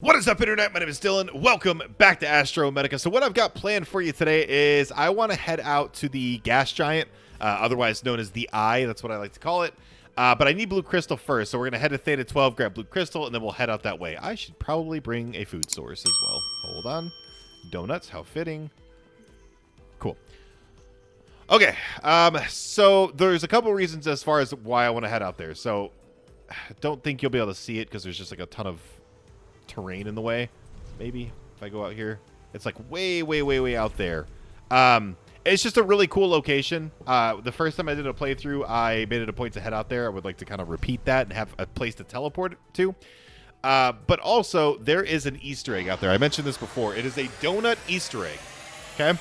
What is up, Internet? My name is Dylan. Welcome back to Astrometica. So what I've got planned for you today is I want to head out to the gas giant, otherwise known as the Eye. That's what I like to call it. But I need blue crystal first, so we're going to head to Theta 12, grab blue crystal, and then we'll head out that way. I should probably bring a food source as well. Hold on. Donuts, how fitting. Cool. Okay, so there's a couple reasons as far as why I want to head out there. So I don't think you'll be able to see it because there's just like a ton of terrain in the way. Maybe if I go out here, it's like way out there. It's just a really cool location. The first time I did a playthrough, I made it a point to head out there. I would like to kind of repeat that and have a place to teleport to. But also there is an Easter egg out there. I mentioned this before. It is a donut Easter egg. Okay.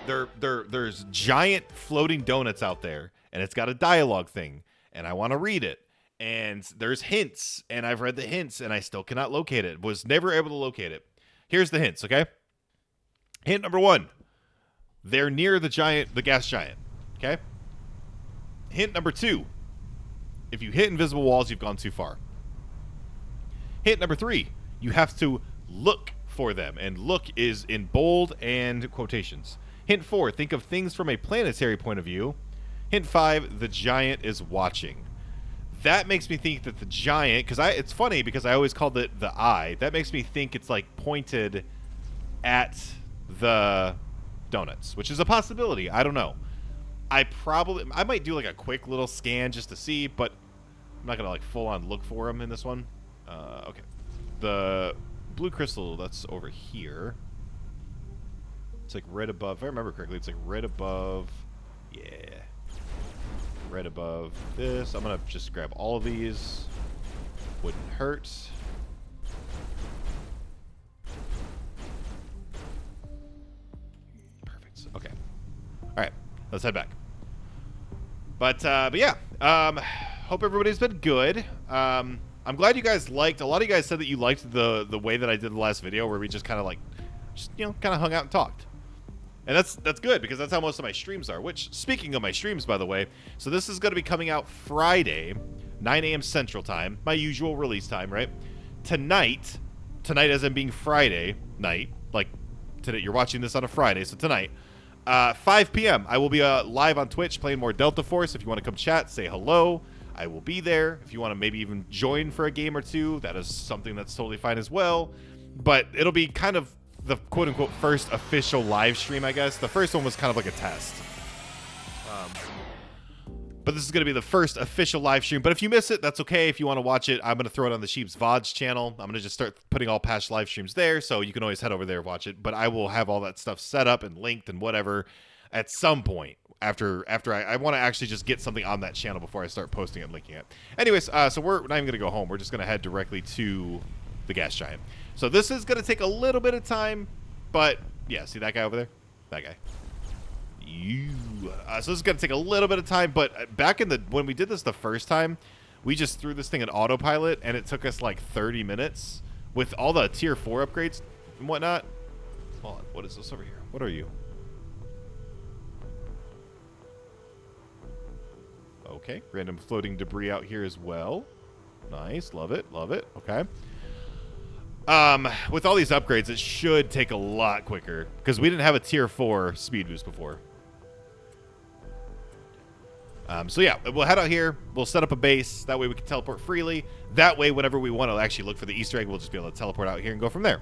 There's giant floating donuts out there, and it's got a dialogue thing, and I want to read it. And there's hints, and I've read the hints, and I still cannot locate it. Was never able to locate it. Here's the hints, okay? Hint number 1. They're near the gas giant, okay? Hint number 2. If you hit invisible walls, you've gone too far. Hint number 3. You have to look for them, and look is in bold and quotations. Hint 4. Think of things from a planetary point of view. Hint 5. The giant is watching. That makes me think that the giant, because it's funny because I always called it the Eye. That makes me think it's like pointed at the donuts, which is a possibility. I don't know. I might do like a quick little scan just to see, but I'm not gonna like full on look for them in this one. Okay, the blue crystal that's over here. It's like right above. If I remember correctly, it's like right above. Yeah. Right above this. I'm gonna just grab all of these. Wouldn't hurt. Perfect. Okay. All right. Let's head back. But yeah. Hope everybody's been good. I'm glad you guys liked. A lot of you guys said that you liked the way that I did the last video, where we just kind of like, kind of hung out and talked. And that's good, because that's how most of my streams are. Which, speaking of my streams, by the way, so this is going to be coming out Friday, 9 a.m. Central Time, my usual release time, right? Tonight as in being Friday night, like today, you're watching this on a Friday, so tonight, 5 p.m. I will be live on Twitch playing more Delta Force. If you want to come chat, say hello, I will be there. If you want to maybe even join for a game or two, that is something that's totally fine as well. But it'll be kind of the quote-unquote first official live stream, I guess. The first one was kind of like a test. But this is going to be the first official live stream. But if you miss it, that's okay. If you want to watch it, I'm going to throw it on the Scheebs VODs channel. I'm going to just start putting all past live streams there, so you can always head over there and watch it. But I will have all that stuff set up and linked and whatever at some point after I want to actually just get something on that channel before I start posting it and linking it. Anyways, so we're not even going to go home. We're just going to head directly to the gas giant. So this is going to take a little bit of time, but yeah, see that guy over there? That guy. So this is going to take a little bit of time, but back in when we did this the first time, we just threw this thing in autopilot, and it took us like 30 minutes with all the tier 4 upgrades and whatnot. Hold on, what is this over here? What are you? Okay, random floating debris out here as well. Nice, love it, okay. With all these upgrades, it should take a lot quicker, because we didn't have a tier 4 speed boost before. So yeah, we'll head out here, we'll set up a base, that way we can teleport freely. That way, whenever we want to actually look for the Easter egg, we'll just be able to teleport out here and go from there.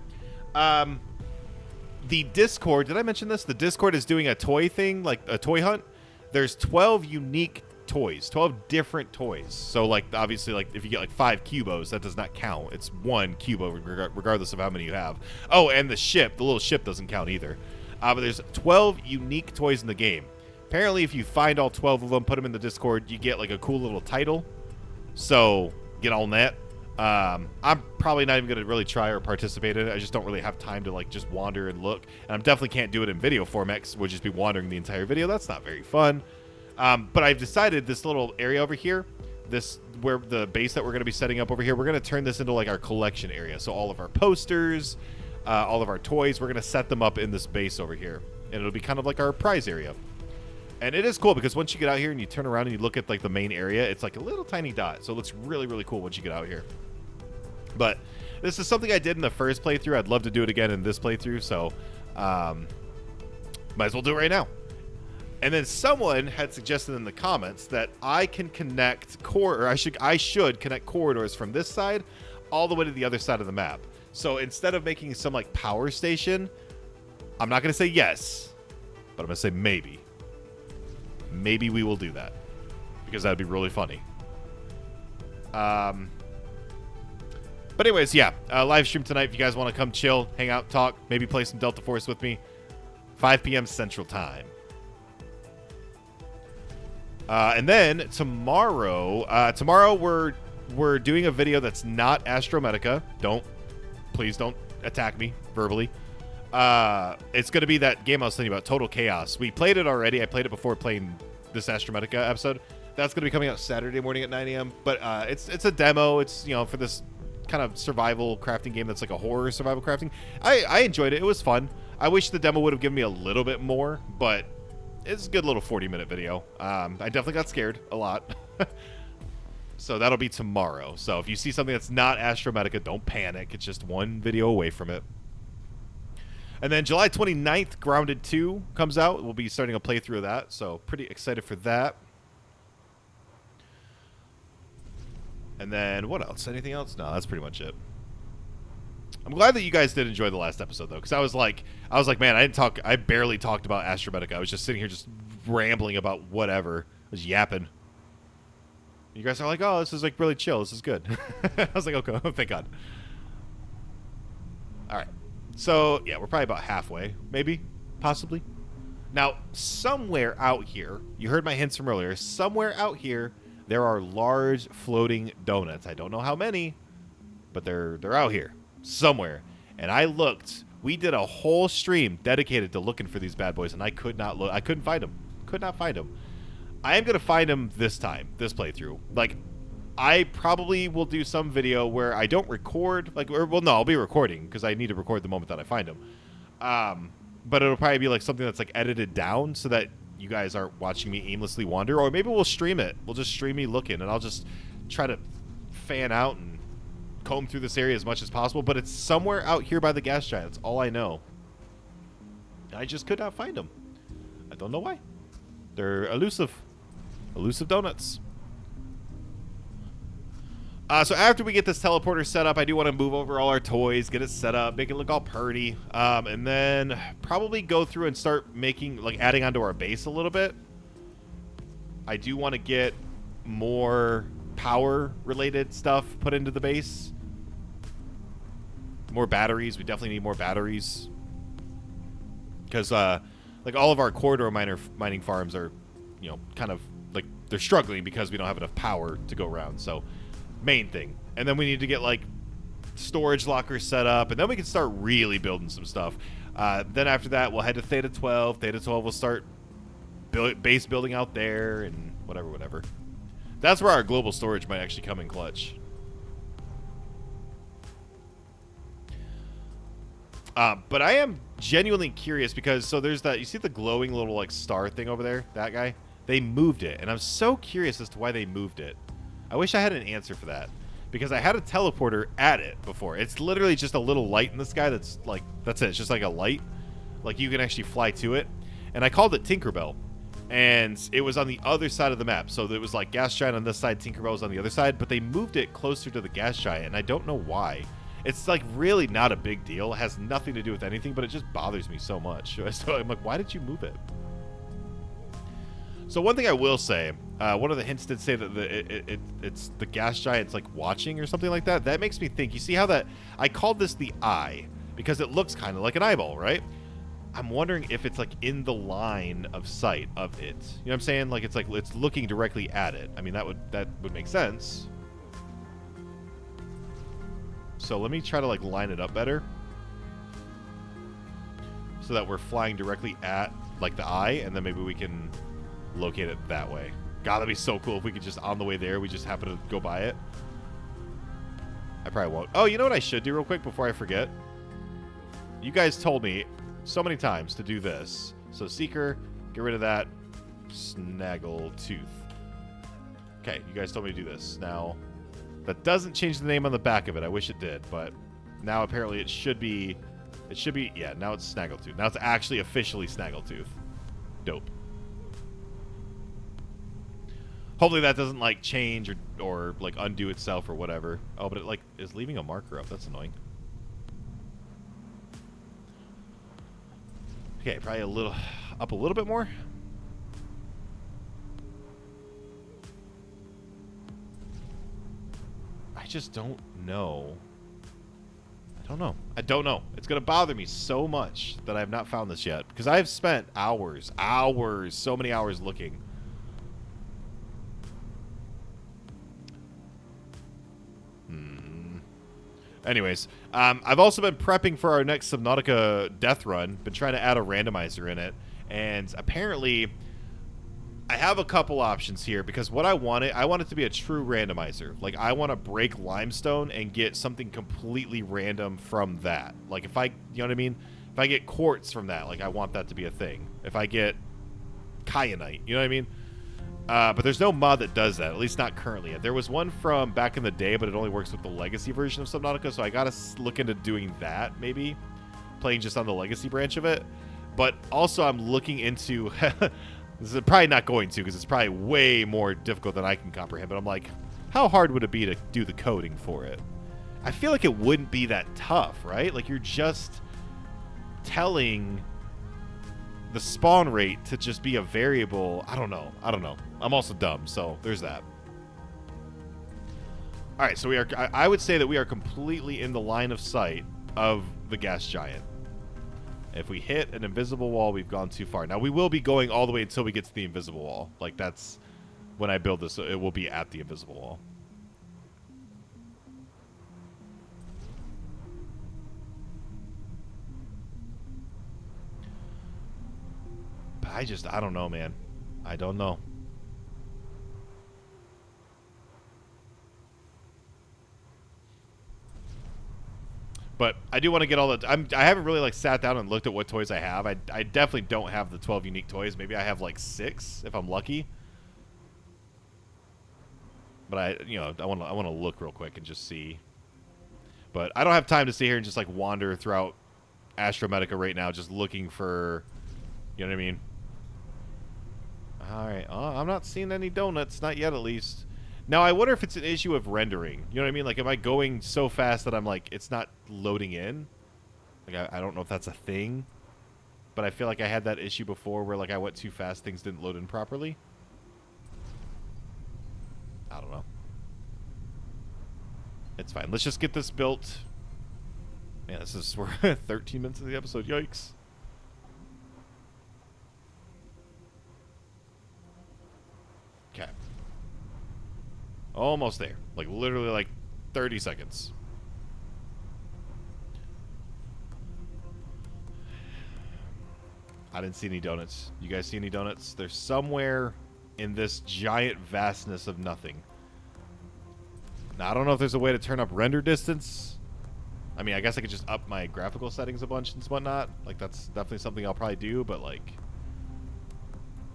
The Discord, did I mention this? The Discord is doing a toy thing, like a toy hunt. There's 12 unique toys, 12 different toys. So like obviously, like if you get like 5 cubos, that does not count. It's 1 cubo regardless of how many you have. Oh, and the little ship doesn't count either. But there's 12 unique toys in the game. Apparently, if you find all 12 of them, put them in the Discord, you get like a cool little title. So get on that. I'm probably not even going to really try or participate in it. I just don't really have time to like just wander and look. And I definitely can't do it in video format, 'cause we'll just be wandering the entire video. That's not very fun. But I've decided this little area over here, where the base that we're going to be setting up over here, we're going to turn this into like our collection area. So all of our posters, all of our toys, we're going to set them up in this base over here. And it'll be kind of like our prize area. And it is cool because once you get out here and you turn around and you look at like the main area, it's like a little tiny dot. So it looks really, really cool once you get out here. But This is something I did in the first playthrough. I'd love to do it again in this playthrough, so might as well do it right now. And then someone had suggested in the comments that I can connect I should connect corridors from this side all the way to the other side of the map. So instead of making some like power station, I'm not going to say yes, but I'm going to say maybe. Maybe we will do that because that'd be really funny. But anyways, yeah, live stream tonight if you guys want to come chill, hang out, talk, maybe play some Delta Force with me. 5 p.m. Central Time. And then tomorrow, we're doing a video that's not Astrometica. Please don't attack me verbally. It's going to be that game I was telling you about, Total Chaos. We played it already. I played it before playing this Astrometica episode. That's going to be coming out Saturday morning at 9 a.m. But it's a demo. It's, you know, for this kind of survival crafting game that's like a horror survival crafting. I enjoyed it. It was fun. I wish the demo would have given me a little bit more, but it's a good little 40-minute video. I definitely got scared a lot. So that'll be tomorrow. So if you see something that's not Astrometica, don't panic. It's just one video away from it. And then July 29th, Grounded 2 comes out. We'll be starting a playthrough of that, so pretty excited for that. And then what else? Anything else? No, that's pretty much it. I'm glad that you guys did enjoy the last episode though, because I was like, man, I barely talked about Astrometica. I was just sitting here just rambling about whatever. I was yapping. You guys are like, oh, this is like really chill. This is good. I was like, okay, oh, thank God. All right. So, yeah, we're probably about halfway, maybe, possibly. Now, somewhere out here, you heard my hints from earlier, somewhere out here, there are large floating donuts. I don't know how many, but they're out here somewhere. And I looked. We did a whole stream dedicated to looking for these bad boys, and I could not look. I couldn't find them. Could not find them. I am going to find them this time, this playthrough. Like, I probably will do some video where I don't record, like, well, no, I'll be recording because I need to record the moment that I find them. But it'll probably be like something that's like edited down so that you guys aren't watching me aimlessly wander, or maybe we'll stream it. We'll just stream me looking, and I'll just try to fan out and comb through this area as much as possible. But it's somewhere out here by the gas giant. That's all I know. I just could not find them. I don't know why. They're elusive. Elusive donuts. So after we get this teleporter set up, I do want to move over all our toys, get it set up, make it look all pretty, and then probably go through and start making, like, adding onto our base a little bit. I do want to get more power-related stuff put into the base. More batteries. We definitely need more batteries. Because, like, all of our corridor mining farms are, you know, kind of, like, they're struggling because we don't have enough power to go around, so... main thing. And then we need to get like storage lockers set up, and then we can start really building some stuff. Then after that we'll head to Theta 12. Theta 12 will start base building out there and whatever. That's where our global storage might actually come in clutch. But I am genuinely curious because, so there's that, you see the glowing little like star thing over there, that guy? They moved it, and I'm so curious as to why they moved it. I wish I had an answer for that, because I had a teleporter at it before. It's literally just a little light in the sky that's like, that's it. It's just like a light. Like you can actually fly to it. And I called it Tinkerbell. And it was on the other side of the map. So it was like gas giant on this side, Tinkerbell was on the other side. But they moved it closer to the gas giant, and I don't know why. It's like really not a big deal. It has nothing to do with anything, but it just bothers me so much. So I'm like, why did you move it? So one thing I will say, one of the hints did say that it's the gas giant's like watching or something like that. That makes me think, you see how that, I called this the eye because it looks kind of like an eyeball, right? I'm wondering if it's like in the line of sight of it. You know what I'm saying? Like it's looking directly at it. I mean, that would make sense. So let me try to like line it up better so that we're flying directly at like the eye, and then maybe we can locate it that way. God, that'd be so cool if we could just, on the way there, we just happen to go by it. I probably won't. Oh, you know what I should do real quick before I forget? You guys told me so many times to do this. So Seeker, get rid of that. Snaggle Tooth. Okay, you guys told me to do this. Now, that doesn't change the name on the back of it. I wish it did, but Now apparently it should be, yeah, now it's Snaggletooth. Now it's actually officially Snaggletooth. Dope. Hopefully that doesn't like change or like undo itself or whatever. Oh, but it like is leaving a marker up. That's annoying. Okay, probably up a little bit more. I just don't know. I don't know. It's going to bother me so much that I have not found this yet. Because I have spent hours, so many hours looking. Anyways, I've also been prepping for our next Subnautica death run. Been trying to add a randomizer in it. And apparently, I have a couple options here. Because what I want it to be a true randomizer. Like, I want to break limestone and get something completely random from that. Like, if I, you know what I mean? If I get quartz from that, like, I want that to be a thing. If I get kyanite, you know what I mean? But there's no mod that does that, at least not currently. There was one from back in the day, but it only works with the legacy version of Subnautica, so I gotta look into doing that, maybe. Playing just on the legacy branch of it. But also I'm looking into... This is probably not going to, because it's probably way more difficult than I can comprehend, but I'm like, how hard would it be to do the coding for it? I feel like it wouldn't be that tough, right? Like, you're just telling the spawn rate to just be a variable. I don't know. I'm also dumb, so there's that. All right, so I would say that we are completely in the line of sight of the gas giant. If we hit an invisible wall, we've gone too far. Now, we will be going all the way until we get to the invisible wall. Like, that's when I build this, it will be at the invisible wall. But I don't know, man. I don't know. But I do want to get all the... I haven't really, like, sat down and looked at what toys I have. I definitely don't have the 12 unique toys. Maybe I have, like, 6, if I'm lucky. But I want to look real quick and just see. But I don't have time to sit here and just, like, wander throughout Astrometica right now just looking for... You know what I mean? Alright. I'm not seeing any donuts. Not yet, at least. Now, I wonder if it's an issue of rendering. You know what I mean? Like, am I going so fast that I'm like, it's not loading in? Like, I don't know if that's a thing. But I feel like I had that issue before where, like, I went too fast, things didn't load in properly. I don't know. It's fine. Let's just get this built. Man, we're 13 minutes into the episode. Yikes. Okay. Almost there. Like, literally, like, 30 seconds. I didn't see any donuts. You guys see any donuts? They're somewhere in this giant vastness of nothing. Now, I don't know if there's a way to turn up render distance. I mean, I guess I could just up my graphical settings a bunch and whatnot. Like, that's definitely something I'll probably do, but, like...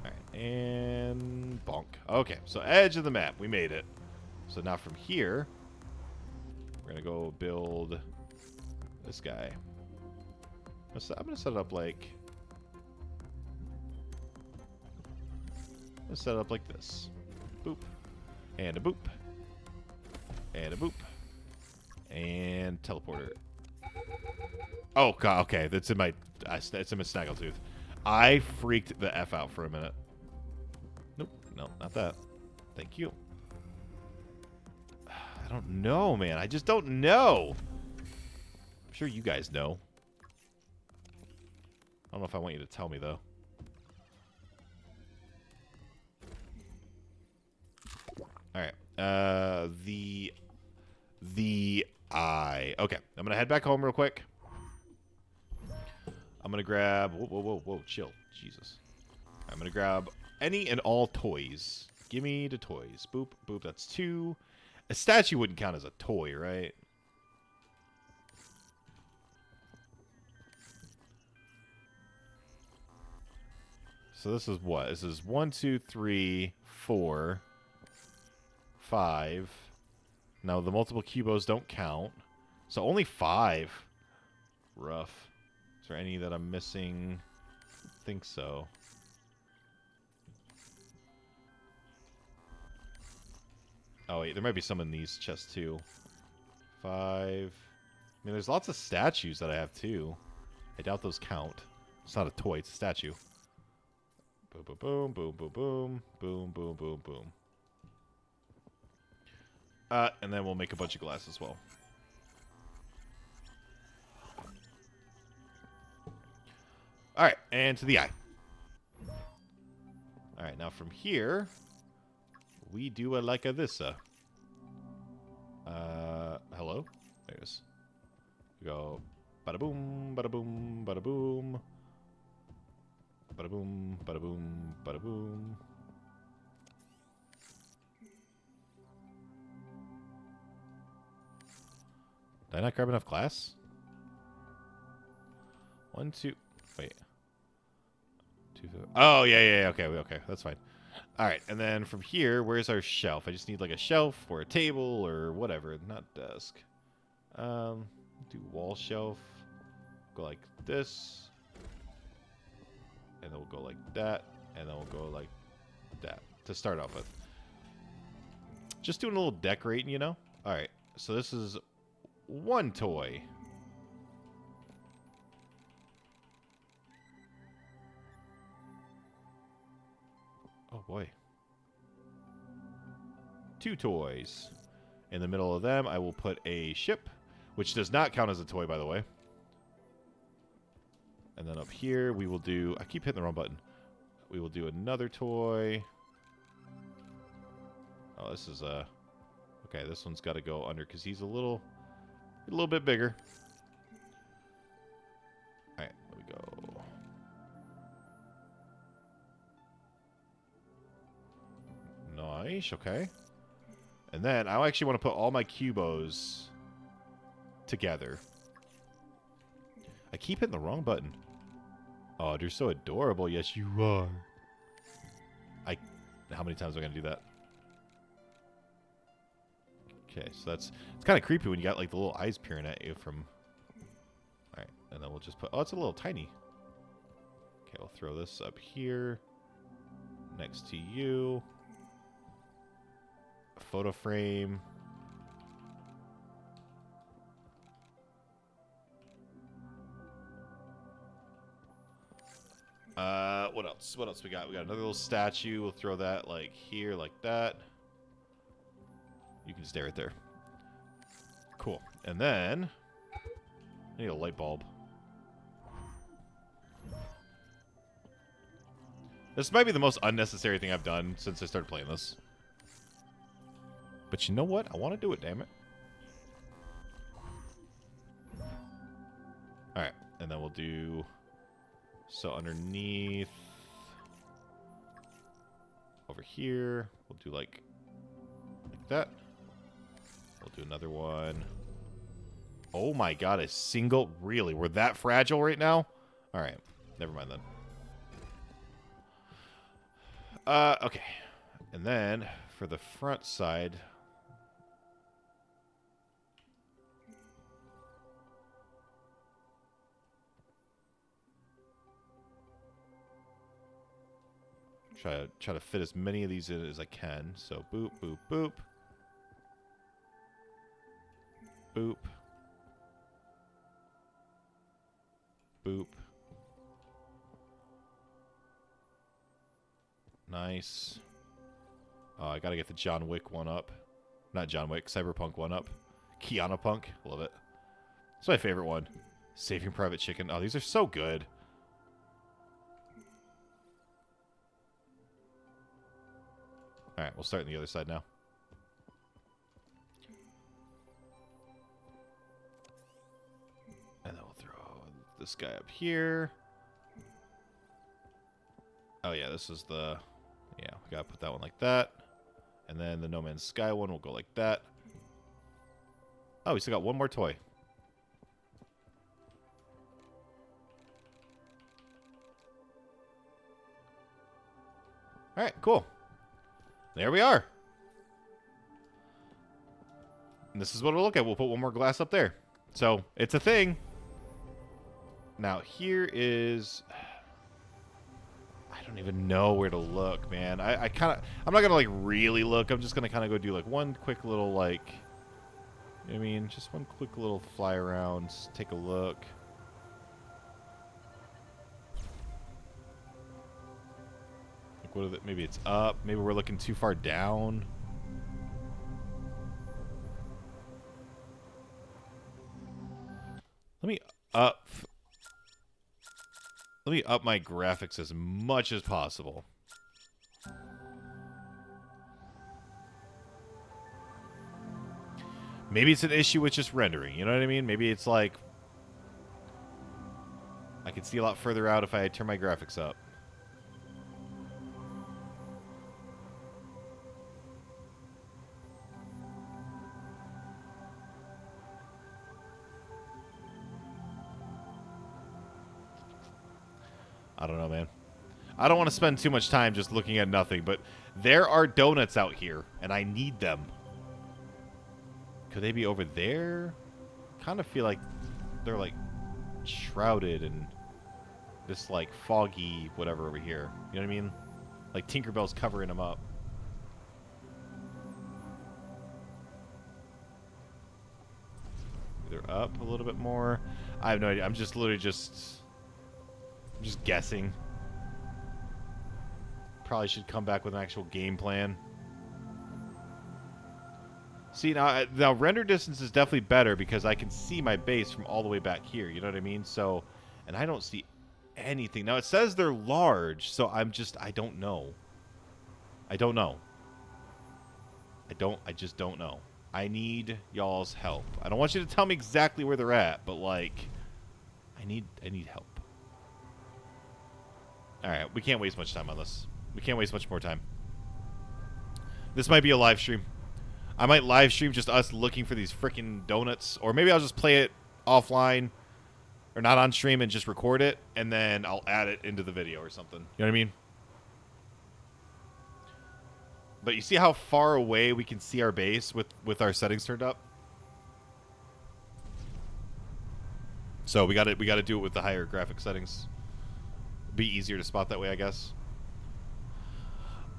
Alright, and... bonk. Okay, so edge of the map. We made it. So now from here, we're going to go build this guy. I'm going to set it up like... I'm going to set it up like this. Boop. And a boop. And a boop. And teleporter. Oh, God, okay. That's in my... it's in my Snaggletooth. I freaked the F out for a minute. Nope. No, not that. Thank you. I don't know, man. I just don't know. I'm sure you guys know. I don't know if I want you to tell me, though. Alright. The eye. Okay. I'm going to head back home real quick. I'm going to grab... Whoa. Chill. Jesus. I'm going to grab any and all toys. Give me the toys. Boop, boop. That's 2. A statue wouldn't count as a toy, right? So this is what? This is 1, 2, 3, 4, 5. Now the multiple cubos don't count. So only 5. Rough. Is there any that I'm missing? I think so. Oh, wait. There might be some in these chests, too. 5. I mean, there's lots of statues that I have, too. I doubt those count. It's not a toy. It's a statue. Boom, boom, boom, boom, boom, boom. Boom, boom, boom, boom. And then we'll make a bunch of glass as well. Alright, and to the eye. Alright, now from here, we do a like a this. Hello? There it is. We go bada boom, bada boom, bada boom. Bada boom, bada boom, bada boom. Did I not grab enough glass? 1, 2. Wait. 2. Oh, yeah. Okay. That's fine. All right. And then from here, where's our shelf? I just need like a shelf or a table or whatever. Not desk. Do wall shelf. Go like this. And then we'll go like that. And then we'll go like that to start off with. Just doing a little decorating, you know? All right. So this is 1 toy. Oh boy. 2 toys. In the middle of them, I will put a ship, which does not count as a toy, by the way. And then up here, we will do... I keep hitting the wrong button. We will do another toy. Oh, this is a... Okay, this one's got to go under because he's a little bit bigger. All right, there we go. Nice, okay. And then I actually want to put all my cubos together. I keep hitting the wrong button. Oh, you're so adorable. Yes, you are. How many times am I going to do that? Okay, so it's kind of creepy when you got like the little eyes peering at you from... Alright, and then we'll just put... Oh, it's a little tiny. Okay, we'll throw this up here. Next to you. A photo frame. What else? What else we got? We got another little statue. We'll throw that like here, like that. You can stay right there. Cool. And then I need a light bulb. This might be the most unnecessary thing I've done since I started playing this. But you know what? I want to do it, damn it. Alright. And then we'll do... So underneath... Over here, we'll do like that. We'll do another one. Oh my god, a single... Really? We're that fragile right now? Alright. Never mind then. Okay. And then, for the front side... Try to fit as many of these in as I can. So, boop, boop, boop. Boop. Boop. Nice. Oh, I gotta get the John Wick one up. Not John Wick, Cyberpunk one up. Keanu Punk. Love it. It's my favorite one. Saving Private Chicken. Oh, these are so good. Alright, we'll start on the other side now. And then we'll throw this guy up here. Oh yeah, this is the... Yeah, we gotta put that one like that. And then the No Man's Sky one will go like that. Oh, we still got one more toy. Alright, cool. There we are. And this is what we'll look at. We'll put one more glass up there. So it's a thing. Now here is, I don't even know where to look, man. I'm not gonna like really look. I'm just gonna kind of go do like one quick little like, you know what I mean, just one quick little fly around, take a look. Like what are the, maybe it's up. Maybe we're looking too far down. Let me up. Let me up my graphics as much as possible. Maybe it's an issue with just rendering, you know what I mean? Maybe it's like I can see a lot further out if I turn my graphics up. I don't know, man. I don't want to spend too much time just looking at nothing, but there are donuts out here, and I need them. Could they be over there? Kind of feel like they're, like, shrouded in this, like, foggy whatever over here. You know what I mean? Like Tinkerbell's covering them up. They're up a little bit more. I have no idea. I'm just literally just guessing. Probably should come back with an actual game plan. See, now render distance is definitely better because I can see my base from all the way back here. You know what I mean? So, and I don't see anything. Now, it says they're large, so I don't know. I don't know. I just don't know. I need y'all's help. I don't want you to tell me exactly where they're at, but, like, I need help. Alright, we can't waste much time on this. We can't waste much more time. This might be a live stream. I might live stream just us looking for these freaking donuts. Or maybe I'll just play it offline. Or not on stream and just record it. And then I'll add it into the video or something. You know what I mean? But you see how far away we can see our base with our settings turned up? So we gotta do it with the higher graphic settings. Be easier to spot that way, I guess.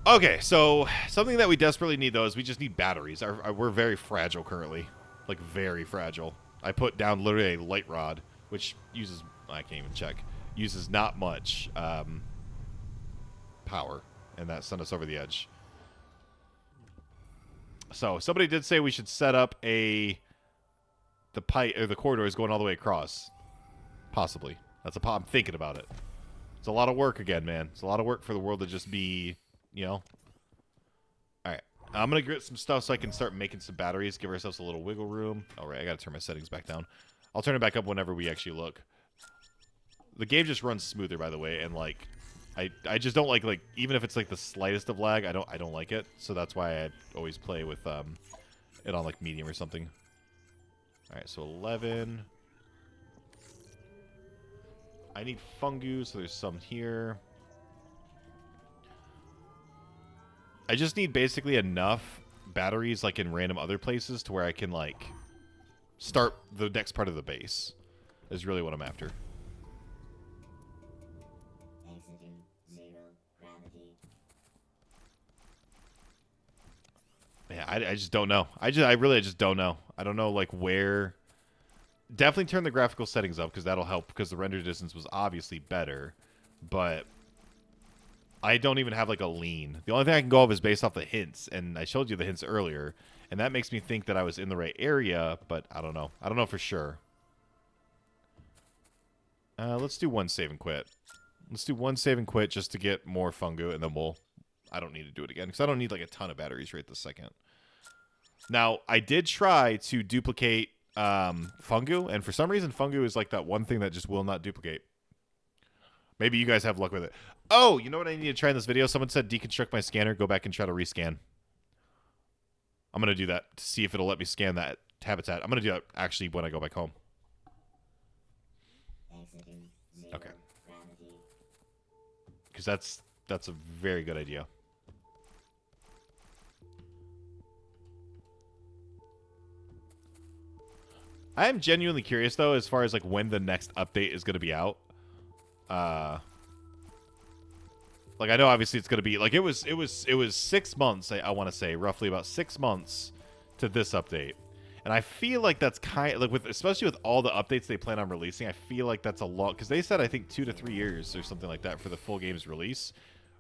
Okay, so something that we desperately need, though, is we just need batteries. We're very fragile currently. Like, very fragile. I put down literally a light rod, which uses, I can't even check, uses not much power, and that sent us over the edge. So, somebody did say we should set up the pipe, or the corridors going all the way across. Possibly. I'm thinking about it. It's a lot of work again, man. It's a lot of work for the world to just be, you know. Alright. I'm going to get some stuff so I can start making some batteries. Give ourselves a little wiggle room. Alright, I got to turn my settings back down. I'll turn it back up whenever we actually look. The game just runs smoother, by the way. And, like, I just don't like, even if it's, like, the slightest of lag, I don't like it. So that's why I always play with it on, like, medium or something. Alright, so 11... I need fungu, so there's some here. I just need basically enough batteries, like in random other places, to where I can, like, start the next part of the base. Is really what I'm after. Yeah, I just don't know. I really just don't know. I don't know, like, where... Definitely turn the graphical settings up, because that'll help, because the render distance was obviously better. But I don't even have, like, a lean. The only thing I can go off is based off the hints, and I showed you the hints earlier, and that makes me think that I was in the right area, but I don't know. I don't know for sure. Let's do one save and quit. Let's do one save and quit just to get more fungu, and then I don't need to do it again, because I don't need, like, a ton of batteries right this second. Now, I did try to duplicate fungu, and for some reason fungu is like that one thing that just will not duplicate. Maybe you guys have luck with it. Oh, you know what I need to try in this video? Someone said deconstruct my scanner, go back and try to rescan. I'm going to do that to see if it'll let me scan that habitat. I'm going to do that actually when I go back home. Okay. Because that's a very good idea. I am genuinely curious though, as far as like when the next update is going to be out. Like I know obviously it's going to be like it was 6 months. I want to say roughly about 6 months to this update, and I feel like that's kind of like with especially with all the updates they plan on releasing. I feel like that's a lot because they said I think 2 to 3 years or something like that for the full game's release.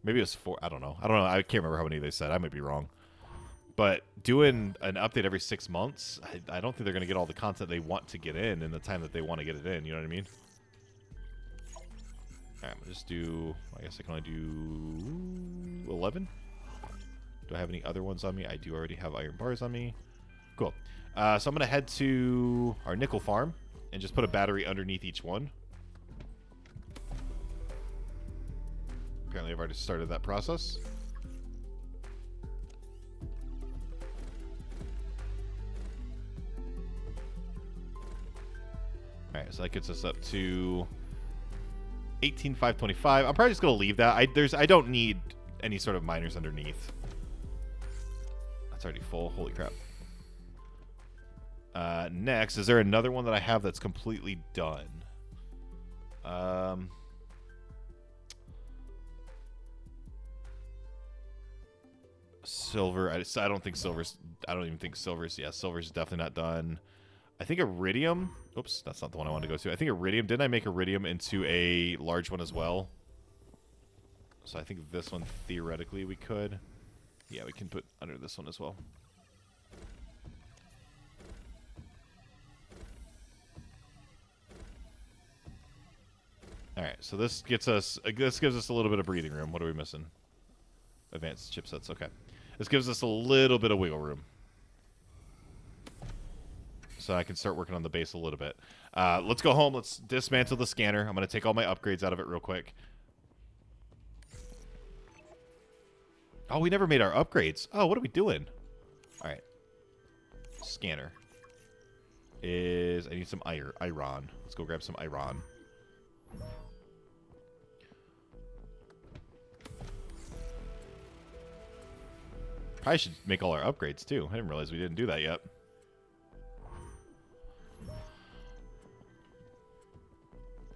Maybe it was 4. I don't know. I can't remember how many they said. I might be wrong. But doing an update every 6 months, I don't think they're going to get all the content they want to get in the time that they want to get it in. You know what I mean? All right, I'm going to just do... I guess I can only do 11. Do I have any other ones on me? I do already have iron bars on me. Cool. So I'm going to head to our nickel farm and just put a battery underneath each one. Apparently I've already started that process. Alright, so that gets us up to 18,525. I'm probably just gonna leave that. I don't need any sort of miners underneath. That's already full. Holy crap. Next, is there another one that I have that's completely done? Silver. I don't think silver's. I don't even think silver's. Yeah, silver's definitely not done. I think iridium. Oops, that's not the one I wanted to go to. I think iridium. Didn't I make iridium into a large one as well? So I think this one theoretically we could. Yeah, we can put under this one as well. All right, so this gets us. This gives us a little bit of breathing room. What are we missing? Advanced chipsets. Okay, this gives us a little bit of wiggle room, so I can start working on the base a little bit. Let's go home. Let's dismantle the scanner. I'm gonna take all my upgrades out of it real quick. Oh, we never made our upgrades. Oh, what are we doing? All right, scanner is. I need some iron. Let's go grab some iron. Probably should make all our upgrades, too. I didn't realize we didn't do that yet.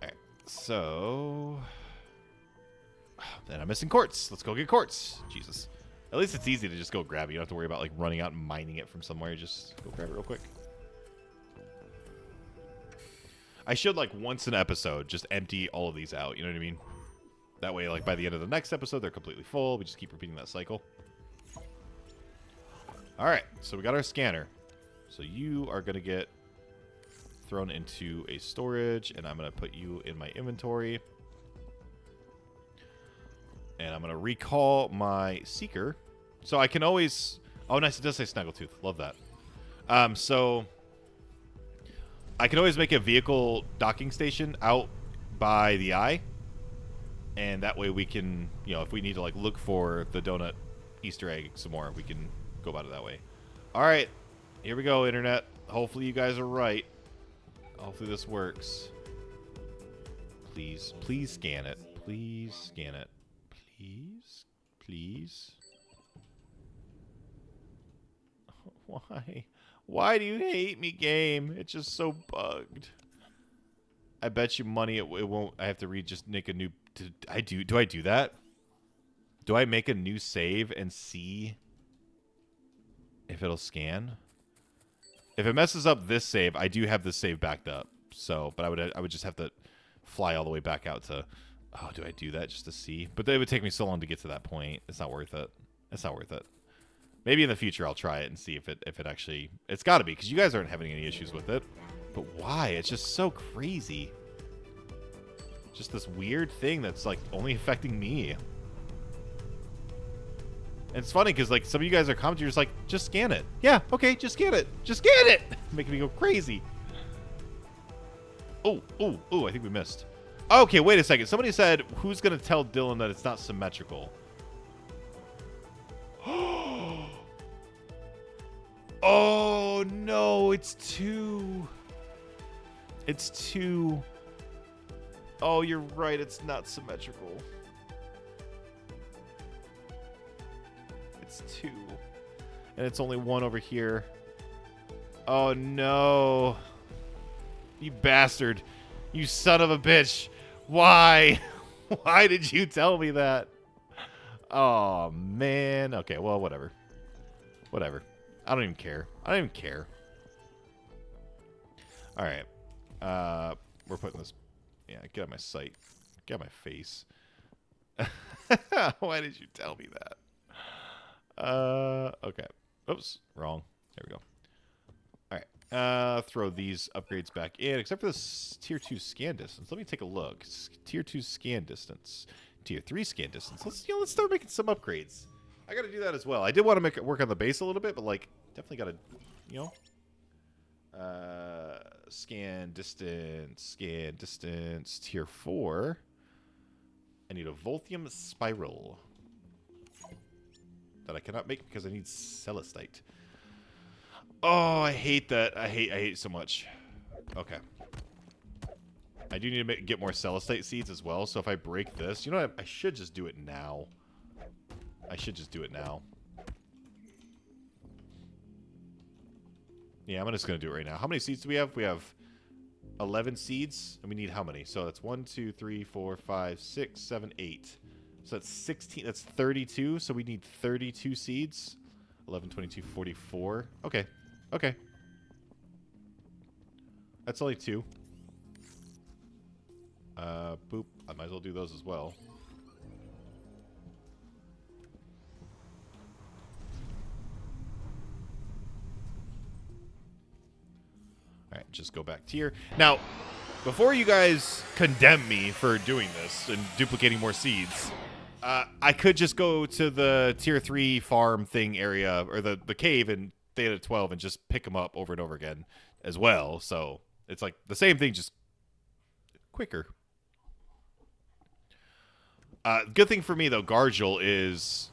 Alright, so... then I'm missing quartz. Let's go get quartz. Jesus. At least it's easy to just go grab it. You don't have to worry about, like, running out and mining it from somewhere. Just go grab it real quick. I should, like, once an episode, just empty all of these out. You know what I mean? That way, like, by the end of the next episode, they're completely full. We just keep repeating that cycle. Alright, so we got our scanner. So you are going to get thrown into a storage, and I'm going to put you in my inventory. And I'm going to recall my Seeker. So I can always... Oh, nice, it does say Snaggletooth. Love that. So I can always make a vehicle docking station out by the eye. And that way we can, you know, if we need to, like, look for the donut Easter egg some more, we can... go about it that way. All right, here we go, internet. Hopefully you guys are right. Hopefully this works. Please scan it. Please scan it. Please. Why do you hate me, game? It's just so bugged. I bet you money it won't. I have to just make a new. Do I do that? Do I make a new save and see if it'll scan? If it messes up this save, I do have this save backed up. So, but I would just have to fly all the way back out to... Oh, do I do that just to see? But it would take me so long to get to that point. It's not worth it. It's not worth it. Maybe in the future I'll try it and see if it actually... It's got to be, because you guys aren't having any issues with it. But why? It's just so crazy. Just this weird thing that's like only affecting me. And it's funny because, like, some of you guys are commenting, you're just like, just scan it. Yeah, okay, just scan it. Just scan it! Making me go crazy. Oh, I think we missed. Okay, wait a second. Somebody said, who's going to tell Dylan that it's not symmetrical? Oh, no, it's 2. It's 2. Oh, you're right, it's not symmetrical. It's 2. And it's only 1 over here. Oh, no. You bastard. You son of a bitch. Why? Why did you tell me that? Oh, man. Okay, well, whatever. Whatever. I don't even care. I don't even care. All right. We're putting this... Yeah, get out of my sight. Get out of my face. Why did you tell me that? Okay. Oops. Wrong. There we go. All right. Throw these upgrades back in, except for this tier 2 scan distance. Let me take a look. Tier 2 scan distance. Tier 3 scan distance. Let's start making some upgrades. I got to do that as well. I did want to make it work on the base a little bit, but like definitely got to, scan distance, tier 4. I need a Volthium Spiral that I cannot make because I need Celestite. Oh, I hate that. I hate it so much. Okay. I do need to get more Celestite seeds as well, so if I break this, you know what? I should just do it now. I should just do it now. Yeah, I'm just going to do it right now. How many seeds do we have? We have 11 seeds, and we need how many? So that's 1, 2, 3, 4, 5, 6, 7, 8. So that's 16. That's 32. So we need 32 seeds. 11, 22, 44. Okay. Okay. That's only 2. Boop. I might as well do those as well. All right, just go back to here. Now, before you guys condemn me for doing this and duplicating more seeds, I could just go to the tier 3 farm thing area, or the cave in Theta 12 and just pick them up over and over again as well. So it's like the same thing, just quicker. Good thing for me, though, Gargil is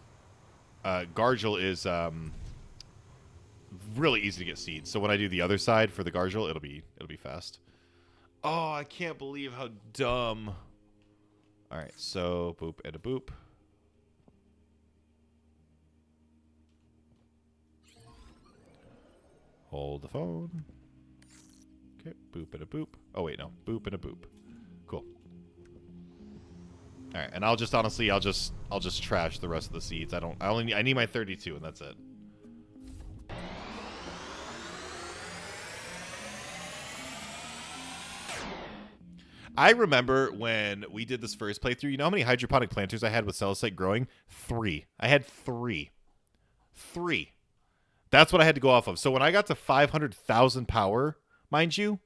really easy to get seeds. So when I do the other side for the Gargil, it'll be fast. Oh, I can't believe how dumb. All right, so boop and a boop. Hold the phone. Okay, boop and a boop. Oh wait, no, boop and a boop. Cool. All right, and I'll just honestly, I'll just trash the rest of the seeds. I need my 32, and that's it. I remember when we did this first playthrough, you know how many hydroponic planters I had with Celestite growing? 3. I had 3. 3. That's what I had to go off of. So when I got to 500,000 power, mind you,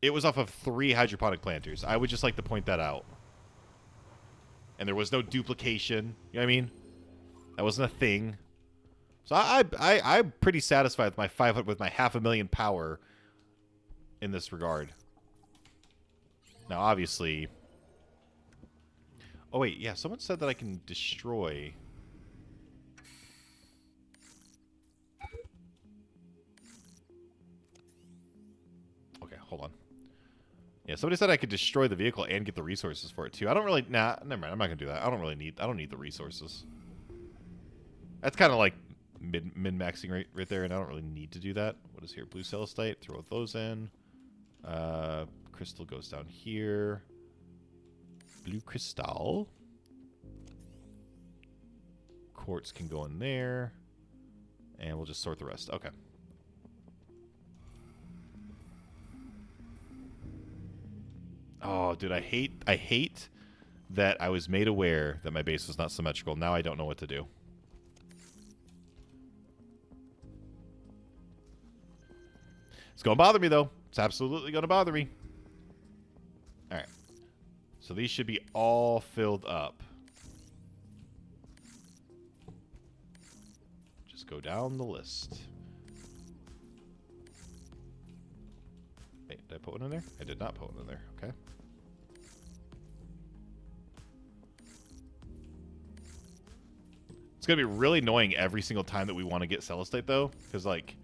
it was off of 3 hydroponic planters. I would just like to point that out. And there was no duplication. You know what I mean? That wasn't a thing. So I'm pretty satisfied with my 500, with my 500,000 power in this regard. Now, obviously... Oh, wait. Yeah, someone said that I can destroy... Okay, hold on. Yeah, somebody said I could destroy the vehicle and get the resources for it, too. I don't really... Nah, never mind. I'm not going to do that. I don't need the resources. That's kind of like min-maxing right there, and I don't really need to do that. What is here? Blue Celestite. Throw those in. Crystal goes down here. Blue crystal. Quartz can go in there. And we'll just sort the rest. Okay. Oh, dude, I hate that I was made aware that my base was not symmetrical. Now I don't know what to do. It's going to bother me, though. It's absolutely going to bother me. All right. So these should be all filled up. Just go down the list. Wait, did I put one in there? I did not put one in there. Okay. It's going to be really annoying every single time that we want to get Celestite, though. Because, like,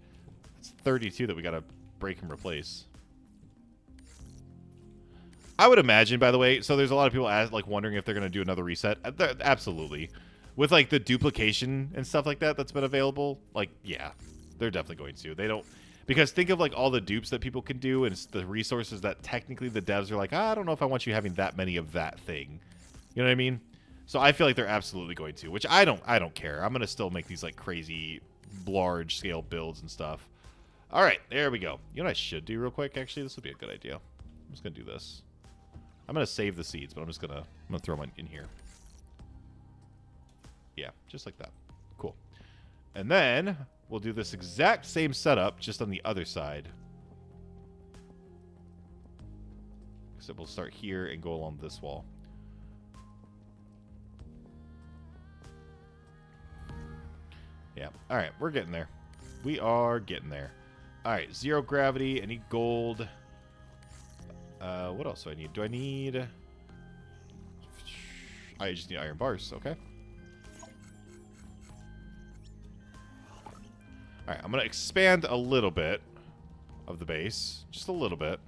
it's 32 that we got to break and replace. I would imagine, by the way, so there's a lot of people wondering if they're going to do another reset. Absolutely. With, like, the duplication and stuff like that that's been available, like, yeah, they're definitely going to. They don't... Because think of like all the dupes that people can do, and it's the resources that technically the devs are like, I don't know if I want you having that many of that thing. You know what I mean? So I feel like they're absolutely going to, which I don't care. I'm gonna still make these like crazy large scale builds and stuff. All right, there we go. You know what I should do real quick? Actually, this would be a good idea. I'm just gonna do this. I'm gonna save the seeds, but I'm gonna throw them in here. Yeah, just like that. Cool. And then we'll do this exact same setup, just on the other side. Except we'll start here and go along this wall. Yeah. All right, we're getting there. We are getting there. All right, 0 gravity. I need gold. What else do I need? Do I need... I just need iron bars. Okay. All right, I'm going to expand a little bit of the base. Just a little bit.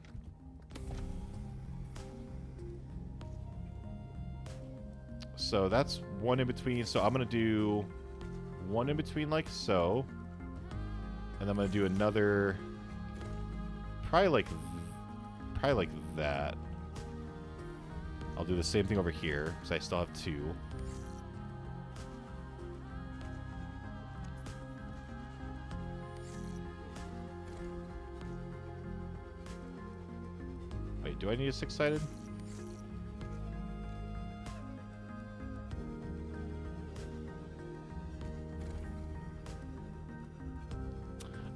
So that's one in between. So I'm going to do one in between like so. And I'm going to do another... Probably like that. I'll do the same thing over here, because I still have 2. Wait, do I need a 6-sided?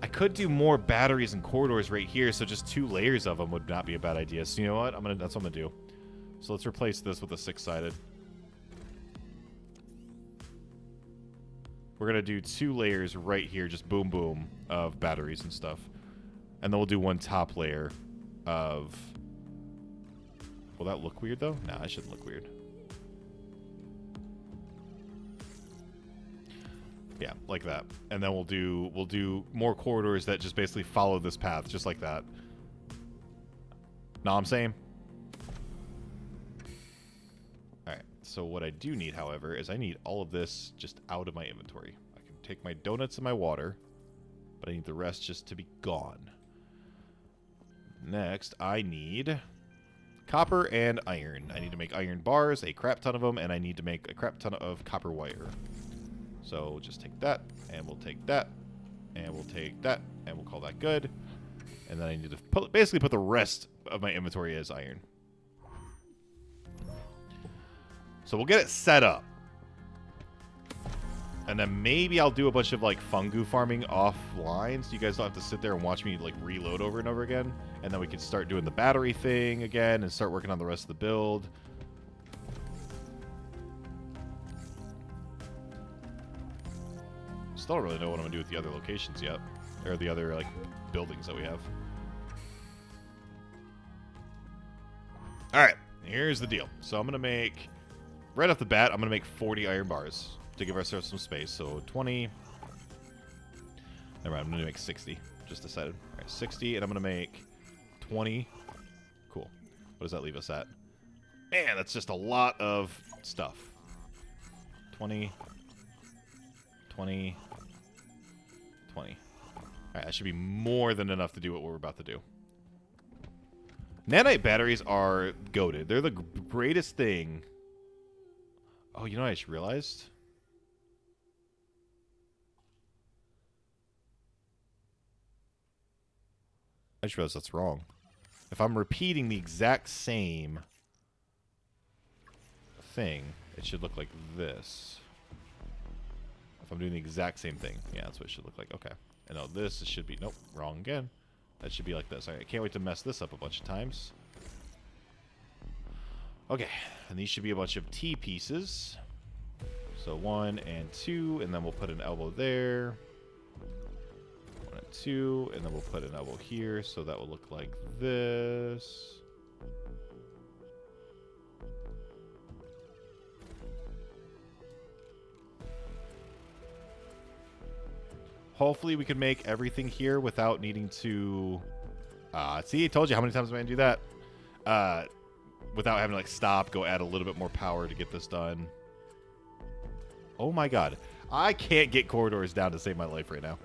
I could do more batteries and corridors right here, so just 2 layers of them would not be a bad idea. So you know what? That's what I'm gonna do. So let's replace this with a 6-sided. We're gonna do 2 layers right here, just boom boom, of batteries and stuff. And then we'll do 1 top layer of... Will that look weird though? Nah, it shouldn't look weird. Yeah, like that. And then we'll do more corridors that just basically follow this path, just like that. Know what I'm saying? Alright, so what I do need, however, is I need all of this just out of my inventory. I can take my donuts and my water, but I need the rest just to be gone. Next, I need copper and iron. I need to make iron bars, a crap ton of them, and I need to make a crap ton of copper wire. So just take that, and we'll take that, and we'll take that, and we'll call that good. And then I need to basically put the rest of my inventory as iron. So we'll get it set up. And then maybe I'll do a bunch of like fungu farming offline, so you guys don't have to sit there and watch me like reload over and over again. And then we can start doing the battery thing again and start working on the rest of the build. Still don't really know what I'm gonna do with the other locations yet, or the other like buildings that we have. All right, here's the deal. So I'm gonna make, right off the bat, I'm gonna make 40 iron bars to give ourselves some space. So 20. Never mind, I'm gonna make 60. Just decided. All right, 60, and I'm gonna make 20. Cool. What does that leave us at? Man, that's just a lot of stuff. 20. 20. 20. Alright, that should be more than enough to do what we're about to do. Nanite batteries are goated. They're the greatest thing. Oh, you know what I just realized? I just realized that's wrong. If I'm repeating the exact same thing, it should look like this. If I'm doing the exact same thing. Yeah, that's what it should look like. Okay. And now this should be... Nope, wrong again. That should be like this. All right, I can't wait to mess this up a bunch of times. Okay. And these should be a bunch of T pieces. So 1 and 2, and then we'll put an elbow there. 1 and 2, and then we'll put an elbow here. So that will look like this. Hopefully we can make everything here without needing to... see, I told you how many times I'm going to do that. Without having to like stop, go add a little bit more power to get this done. Oh my god. I can't get corridors down to save my life right now.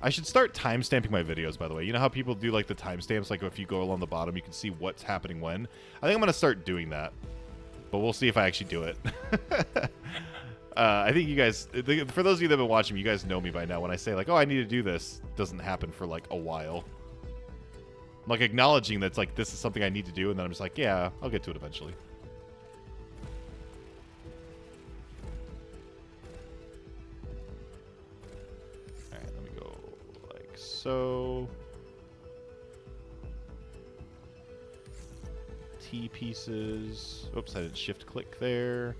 I should start timestamping my videos, by the way. You know how people do like the timestamps? Like if you go along the bottom, you can see what's happening when. I think I'm going to start doing that. But we'll see if I actually do it. I think you guys, for those of you that have been watching me, you guys know me by now. When I say like, oh, I need to do this, it doesn't happen for like a while. I'm like acknowledging that's like, this is something I need to do. And then I'm just like, yeah, I'll get to it eventually. So T pieces. Oops, I didn't shift click there.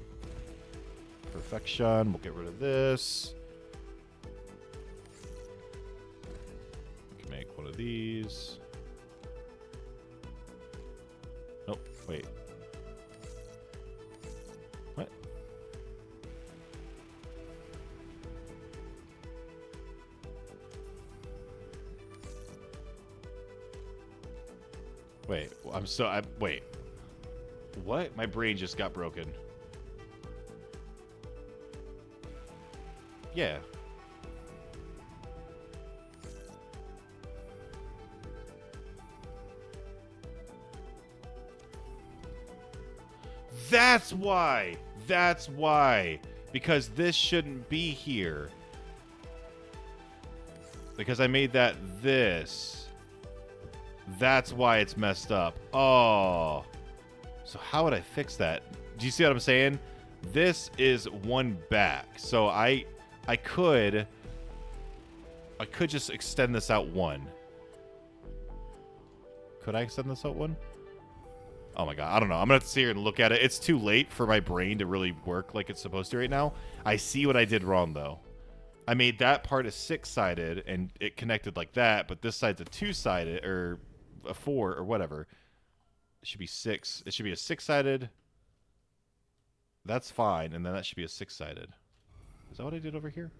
Perfection. We'll get rid of this. We can make one of these. Oh, wait. What? Wait, wait. What? My brain just got broken. Yeah. That's why. That's why. Because this shouldn't be here. Because I made that this. That's why it's messed up. Oh. So how would I fix that? Do you see what I'm saying? This is one back. So I could just extend this out one. Could I extend this out one? Oh my god, I don't know. I'm gonna have to sit here and look at it. It's too late for my brain to really work like it's supposed to right now. I see what I did wrong though. I made that part a 6-sided and it connected like that, but this side's a 2-sided or a 4 or whatever. It should be 6. It should be a 6-sided. That's fine, and then that should be a 6-sided. Is that what I did over here?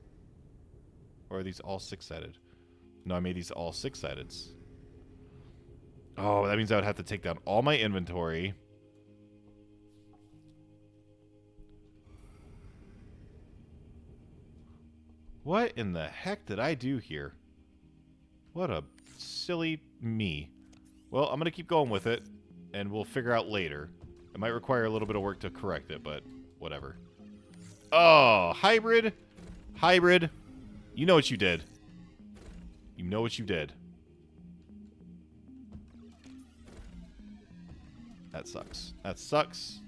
Or are these all 6-sided? No, I made these all 6-sideds. Oh, that means I would have to take down all my inventory. What in the heck did I do here? What a silly me. Well, I'm going to keep going with it, and we'll figure out later. It might require a little bit of work to correct it, but whatever. Oh, hybrid. Hybrid. You know what you did. You know what you did. That sucks. That sucks.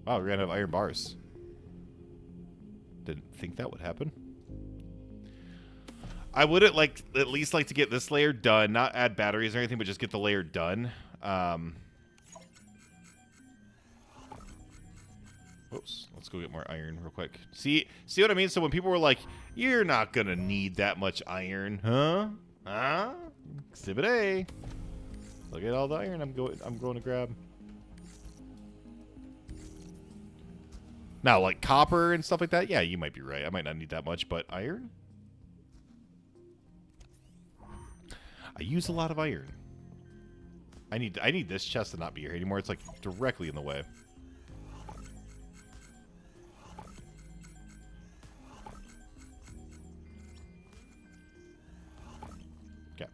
Wow, we're going to have iron bars. Didn't think that would happen. I would at least like to get this layer done. Not add batteries or anything, but just get the layer done. Whoops. Let's go get more iron real quick. See what I mean? So when people were like, you're not going to need that much iron. Huh? Huh? Exhibit A. Look at all the iron I'm going to grab. Now, like copper and stuff like that, yeah, you might be right. I might not need that much, but iron? I use a lot of iron. I need this chest to not be here anymore. It's like directly in the way. Okay.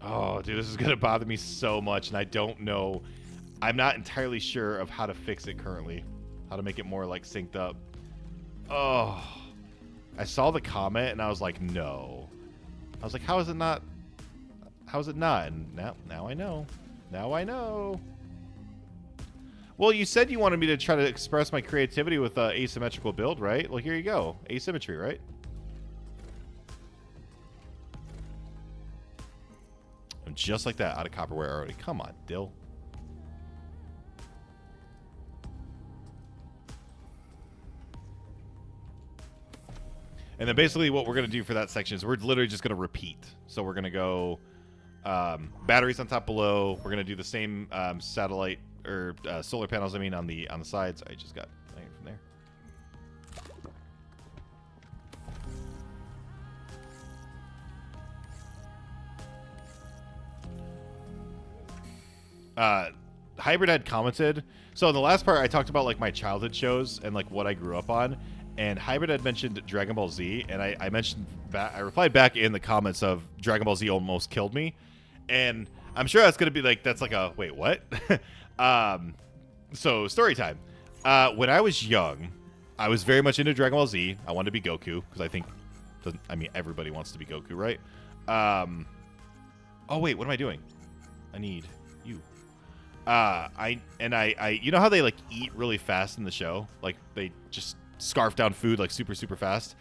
Oh, dude, this is going to bother me so much, and I don't know. I'm not entirely sure of how to fix it currently. How to make it more, like, synced up. Oh. I saw the comment, and I was like, no. I was like, how is it not? How is it not? And now I know. Now I know. Well, you said you wanted me to try to express my creativity with asymmetrical build, right? Well, here you go. Asymmetry, right? And just like that, out of copperware already. Come on, Dill. And then basically what we're going to do for that section is we're literally just going to repeat. So we're going to go batteries on top below. We're going to do the same satellite or solar panels, I mean, on the sides. I just got iron from there. Hybrid had commented. So in the last part, I talked about like my childhood shows and like what I grew up on. And Hybrid had mentioned Dragon Ball Z, and I mentioned back, I replied back in the comments of Dragon Ball Z almost killed me. And I'm sure that's gonna be like, that's like a wait, what? So story time. When I was young, I was very much into Dragon Ball Z. I wanted to be Goku because I think, I mean, everybody wants to be Goku, right? Oh wait, what am I doing? I need you. You know how they like eat really fast in the show? Like they just scarf down food like super fast.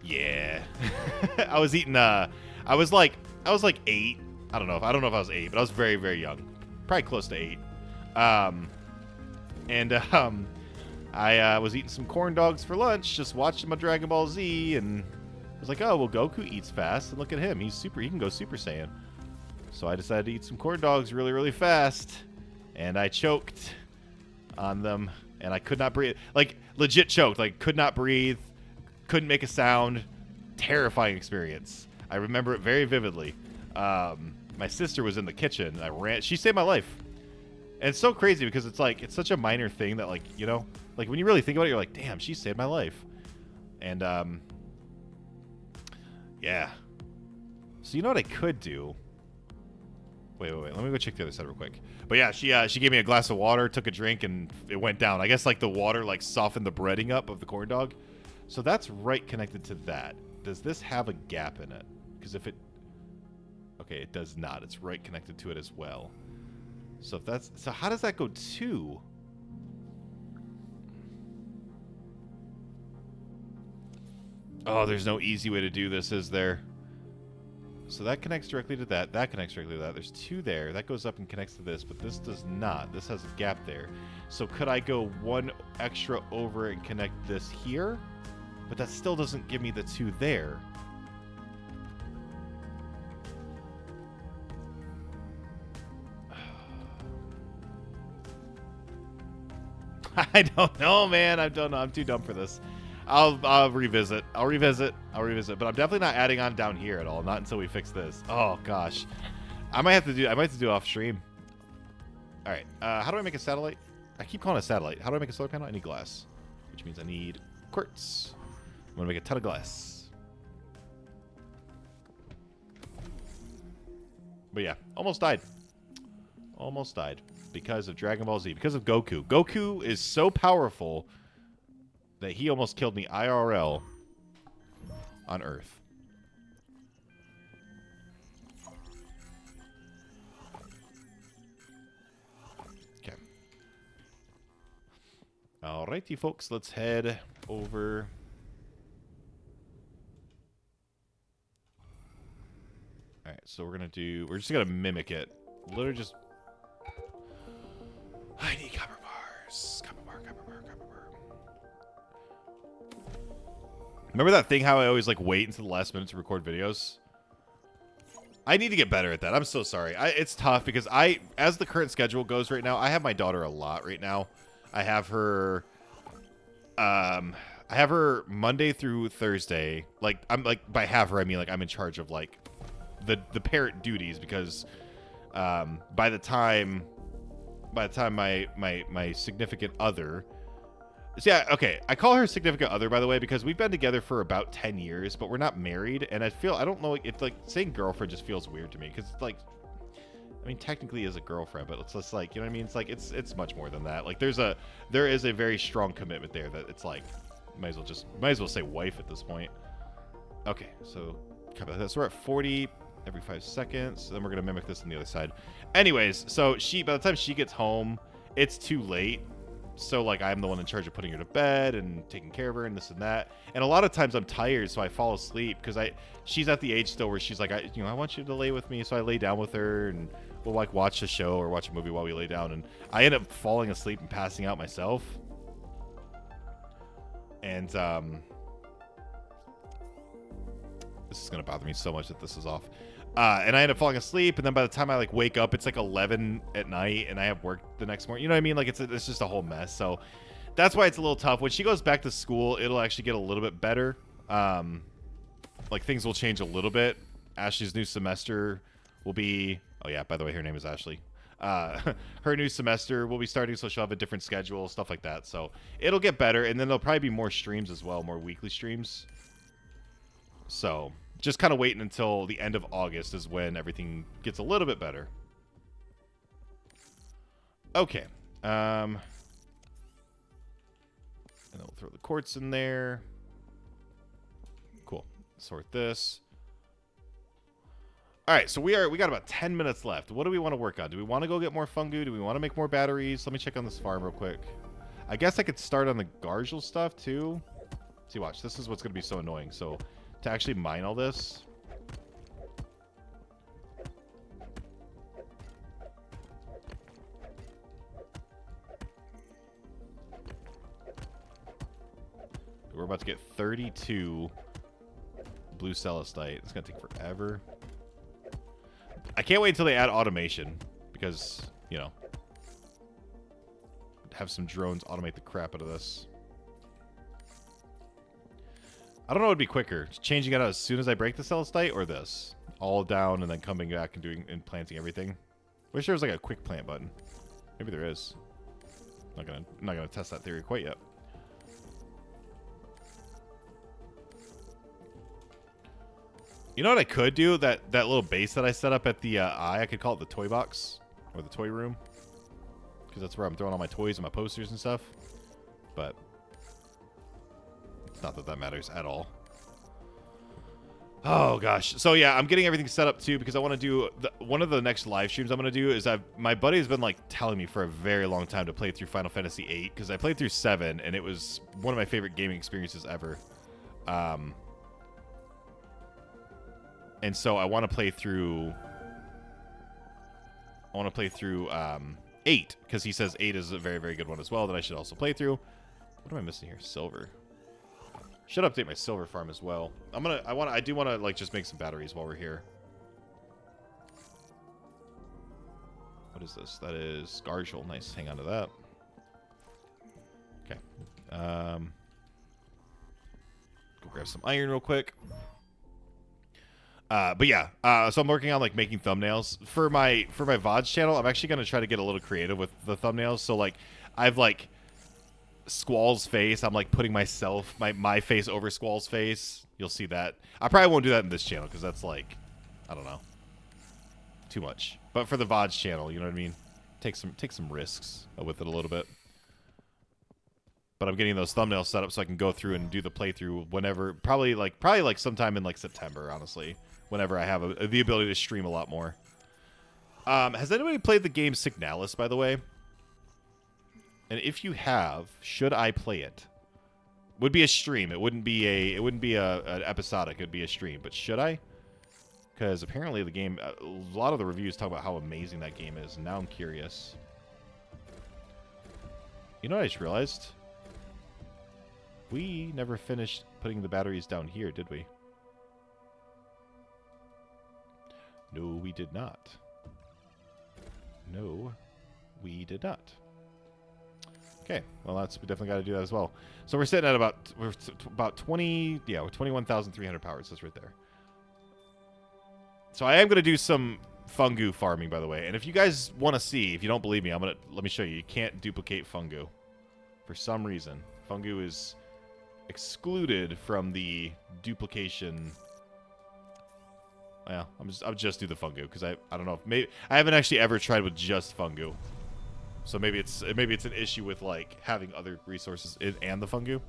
Yeah, I was eating. I was like 8. I don't know if I was 8, but I was very young, probably close to 8. I was eating some corn dogs for lunch, just watching my Dragon Ball Z, and I was like, oh well, Goku eats fast, and look at him, he can go Super Saiyan. So I decided to eat some corn dogs really fast, and I choked on them, and I could not breathe. Like, legit choked. Like, could not breathe, couldn't make a sound. Terrifying experience. I remember it very vividly. My sister was in the kitchen. I ran. She saved my life. And it's so crazy because it's like, it's such a minor thing that, like, you know, like when you really think about it, you're like, damn, she saved my life. And, yeah. So you know what I could do? Wait. Let me go check the other side real quick. But yeah, she gave me a glass of water, took a drink, and it went down. I guess like the water like softened the breading up of the corn dog. So that's right connected to that. Does this have a gap in it? Because if it... Okay, it does not. It's right connected to it as well. So if that's... So how does that go to... Oh, there's no easy way to do this, is there? So that connects directly to that. That connects directly to that. There's 2 there. That goes up and connects to this, but this does not. This has a gap there. So could I go 1 extra over and connect this here? But that still doesn't give me the 2 there. I don't know, man. I don't know. I'm too dumb for this. I'll revisit. I'll revisit. But I'm definitely not adding on down here at all. Not until we fix this. Oh gosh, I might have to do it off stream. All right. How do I make a satellite? I keep calling it a satellite. How do I make a solar panel? I need glass, which means I need quartz. I'm gonna make a ton of glass. But yeah, almost died. Almost died because of Dragon Ball Z. Because of Goku. Goku is so powerful that he almost killed me IRL on Earth. Okay. Alrighty, folks. Let's head over. Alright, so we're just gonna mimic it. Literally just... I need copper bars. Copper bar. Remember that thing how I always like wait until the last minute to record videos? I need to get better at that. I'm so sorry. It's tough because as the current schedule goes right now, I have my daughter a lot right now. I have her Monday through Thursday. Like, I'm like, by have her I mean like I'm in charge of like the parent duties, because by the time my significant other... So yeah, okay. I call her significant other, by the way, because we've been together for about 10 years, but we're not married. And I don't know, it's like saying girlfriend just feels weird to me, because it's like, I mean, technically is a girlfriend, but it's just like, you know what I mean? It's like, it's much more than that. Like there is a very strong commitment there that it's like, might as well say wife at this point. Okay, so we're at 40 every 5 seconds. So then we're gonna mimic this on the other side. Anyways, so by the time she gets home, it's too late. So, like, I'm the one in charge of putting her to bed and taking care of her and this and that. And a lot of times I'm tired, so I fall asleep because she's at the age still where she's like, I want you to lay with me. So I lay down with her and we'll, like, watch a show or watch a movie while we lay down. And I end up falling asleep and passing out myself. And, this is going to bother me so much that this is off. And I end up falling asleep, and then by the time I like wake up, it's like 11 at night, and I have work the next morning. You know what I mean? Like it's just a whole mess. So that's why it's a little tough. When she goes back to school, it'll actually get a little bit better. Like things will change a little bit. Ashley's new semester will be... Oh yeah, by the way, her name is Ashley. her new semester will be starting, so she'll have a different schedule, stuff like that. So it'll get better, and then there'll probably be more streams as well, more weekly streams. So just kind of waiting until the end of August is when everything gets a little bit better. Okay. And then we'll throw the quartz in there. Cool. Sort this. All right, so we got about 10 minutes left. What do we want to work on? Do we want to go get more fungu? Do we want to make more batteries? Let me check on this farm real quick. I guess I could start on the Gargel stuff too. See, watch. This is what's going to be so annoying. So to actually mine all this. We're about to get 32 blue celestite. It's going to take forever. I can't wait until they add automation because, you know, have some drones automate the crap out of this. I don't know what would be quicker, changing it out as soon as I break the celestite or this. All down and then coming back and doing and planting everything. Wish there was like a quick plant button. Maybe there is. I'm not gonna test that theory quite yet. You know what I could do? That little base that I set up at the I could call it the toy box or the toy room, because that's where I'm throwing all my toys and my posters and stuff. But it's not that that matters at all. Oh gosh. So yeah, I'm getting everything set up too because I want to do one of the next live streams I'm going to do is my buddy has been like telling me for a very long time to play through Final Fantasy VIII because I played through 7 and it was one of my favorite gaming experiences ever. And so I want to play through 8 because he says 8 is a very, very good one as well that I should also play through. What am I missing here? Silver. Should update my silver farm as well. I do want to like just make some batteries while we're here. What is this? That is Gargel. Nice. Hang on to that. Okay. Go grab some iron real quick. But yeah, so I'm working on like making thumbnails for my VODs channel. I'm actually going to try to get a little creative with the thumbnails. So like I've like Squall's face. I'm like putting myself, my face over Squall's face. You'll see that. I probably won't do that in this channel because that's like, I don't know, too much. But for the VODs channel, you know what I mean? Take some risks with it a little bit. But I'm getting those thumbnails set up so I can go through and do the playthrough whenever, probably like sometime in like September, honestly, whenever I have the ability to stream a lot more. Has anybody played the game Signalis, by the way? And if you have, should I play it? Would be a stream. It wouldn't be an episodic. It'd be a stream. But should I? Because apparently the game, a lot of the reviews talk about how amazing that game is. And now I'm curious. You know what I just realized? We never finished putting the batteries down here, did we? No, we did not. No, we did not. Okay, well, we definitely got to do that as well. So we're sitting at about 20, yeah, we're 21,300 power. It says right there. So I am going to do some fungu farming, by the way. And if you guys want to see, if you don't believe me, let me show you. You can't duplicate fungu. For some reason, fungu is excluded from the duplication. Well, I'll just do the fungu because I don't know. Maybe I haven't actually ever tried with just fungu. So maybe it's an issue with like having other resources and the fungu.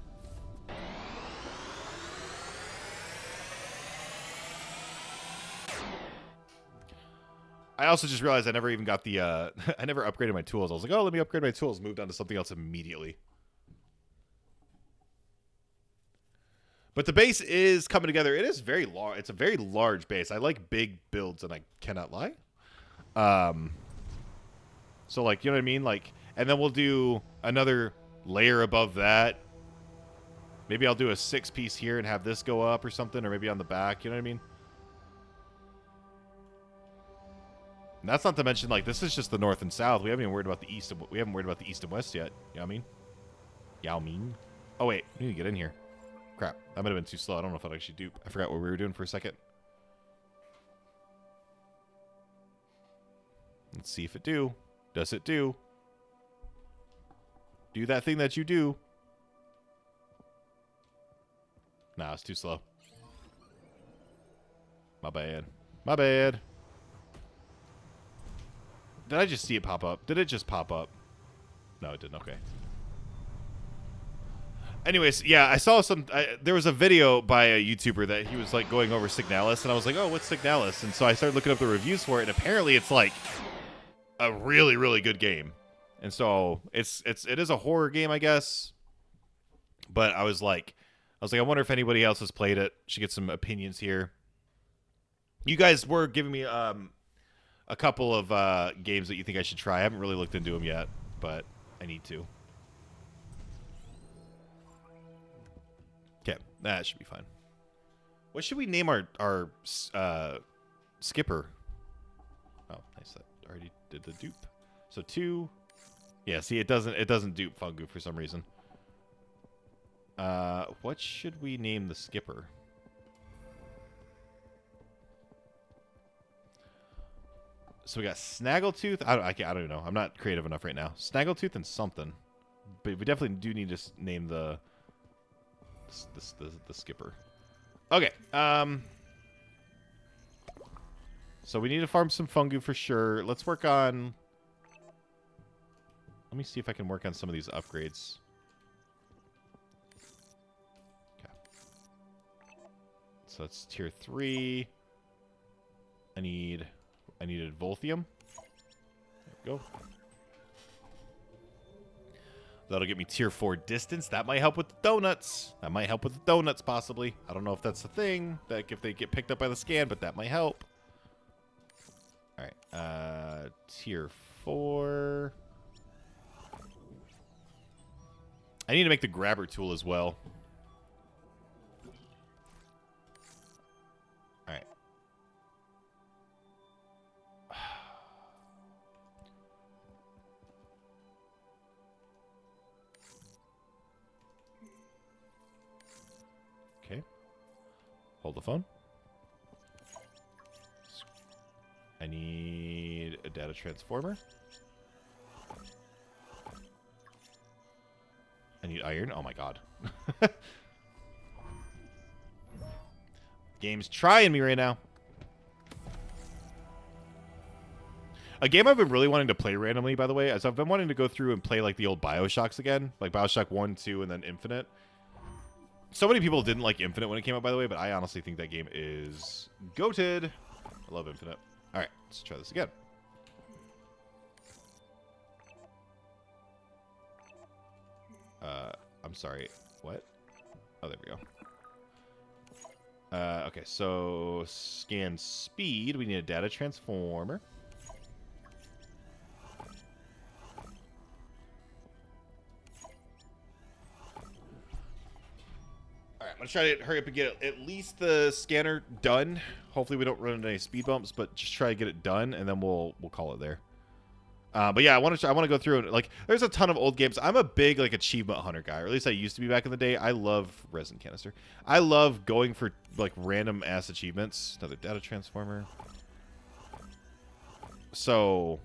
I also just realized I never even got the I never upgraded my tools. I was like, oh, let me upgrade my tools. Moved on to something else immediately. But the base is coming together. It is very large. It's a very large base. I like big builds, and I cannot lie. So, like, you know what I mean? Like, and then we'll do another layer above that. Maybe I'll do a 6-piece here and have this go up or something, or maybe on the back. You know what I mean? And that's not to mention, like, this is just the north and south. We haven't even worried about the east. We haven't worried about the east and west yet. You know what I mean? Yao Ming. Oh wait, we need to get in here. Crap, that might have been too slow. I don't know if I'd actually dupe. I forgot what we were doing for a second. Let's see if it do. Does it do? Do that thing that you do. Nah, it's too slow. My bad. My bad. Did I just see it pop up? Did it just pop up? No, it didn't. Okay. Anyways, yeah, I saw there was a video by a YouTuber that he was like going over Signalis, and I was like, oh, what's Signalis? And so I started looking up the reviews for it, and apparently it's like a really, really good game. And so it is a horror game, I guess. But I was like, I wonder if anybody else has played it. Should get some opinions here. You guys were giving me a couple of games that you think I should try. I haven't really looked into them yet, but I need to. Okay, that should be fine. What should we name our skipper? Oh, nice. That already did the dupe. So 2. Yeah, see, it doesn't dupe Fungu for some reason. What should we name the skipper? So we got Snaggletooth. I don't even know. I'm not creative enough right now. Snaggletooth and something, but we definitely do need to name the skipper. Okay. So we need to farm some Fungu for sure. Let's work on. Let me see if I can work on some of these upgrades. Okay. So that's tier 3. I needed Volthium. There we go. That'll get me tier 4 distance. That might help with the donuts. That might help with the donuts, possibly. I don't know if that's the thing, that if they get picked up by the scan, but that might help. All right. Tier 4. I need to make the grabber tool as well. All right. Okay. Hold the phone. I need a data transformer. I need iron. Oh my god. Game's trying me right now. A game I've been really wanting to play randomly, by the way, is I've been wanting to go through and play like the old BioShocks again. Like BioShock 1, 2, and then Infinite. So many people didn't like Infinite when it came out, by the way, but I honestly think that game is goated. I love Infinite. Alright, let's try this again. I'm sorry. What? Oh, there we go. Okay, so scan speed. We need a data transformer. Alright, I'm going to try to hurry up and get at least the scanner done. Hopefully we don't run into any speed bumps, but just try to get it done, and then we'll call it there. But yeah, I want to go through and like. There's a ton of old games. I'm a big like achievement hunter guy, or at least I used to be back in the day. I love resin canister. I love going for like random ass achievements. Another data transformer. So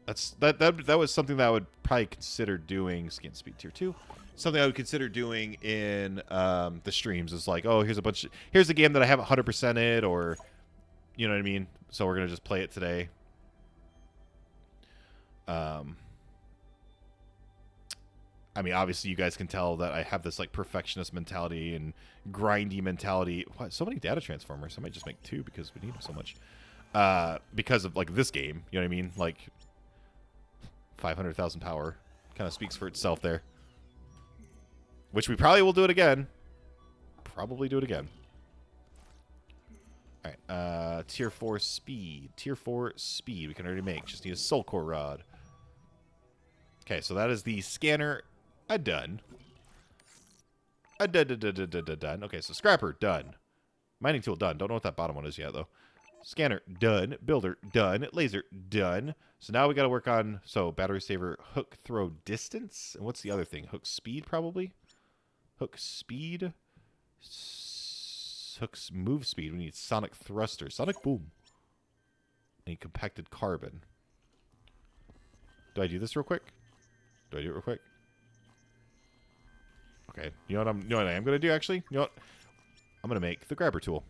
that was something that I would probably consider doing. Scan speed tier 2. Something I would consider doing in the streams is like, oh, here's a game that I haven't 100%ed, or you know what I mean. So we're gonna just play it today. I mean, obviously, you guys can tell that I have this like perfectionist mentality and grindy mentality. What? So many data transformers. I might just make 2 because we need them so much. Because of like this game, you know what I mean? Like 500,000 power kind of speaks for itself there. Which we probably will do it again. Probably do it again. All right. Tier 4 speed. Tier 4 speed. We can already make. Just need a soul core rod. Okay, so that is the scanner done. Done. Okay, so scrapper done. Mining tool done. Don't know what that bottom one is yet, though. Scanner done. Builder done. Laser done. So now we got to work on, so battery saver, hook throw distance. And what's the other thing? Hook speed, probably? Hook speed. Hook's move speed. We need sonic thruster. Sonic boom. I need compacted carbon. Do I do this real quick? Do I do it real quick? Okay. You know what I am going to do, actually? You know what? I'm going to make the grabber tool.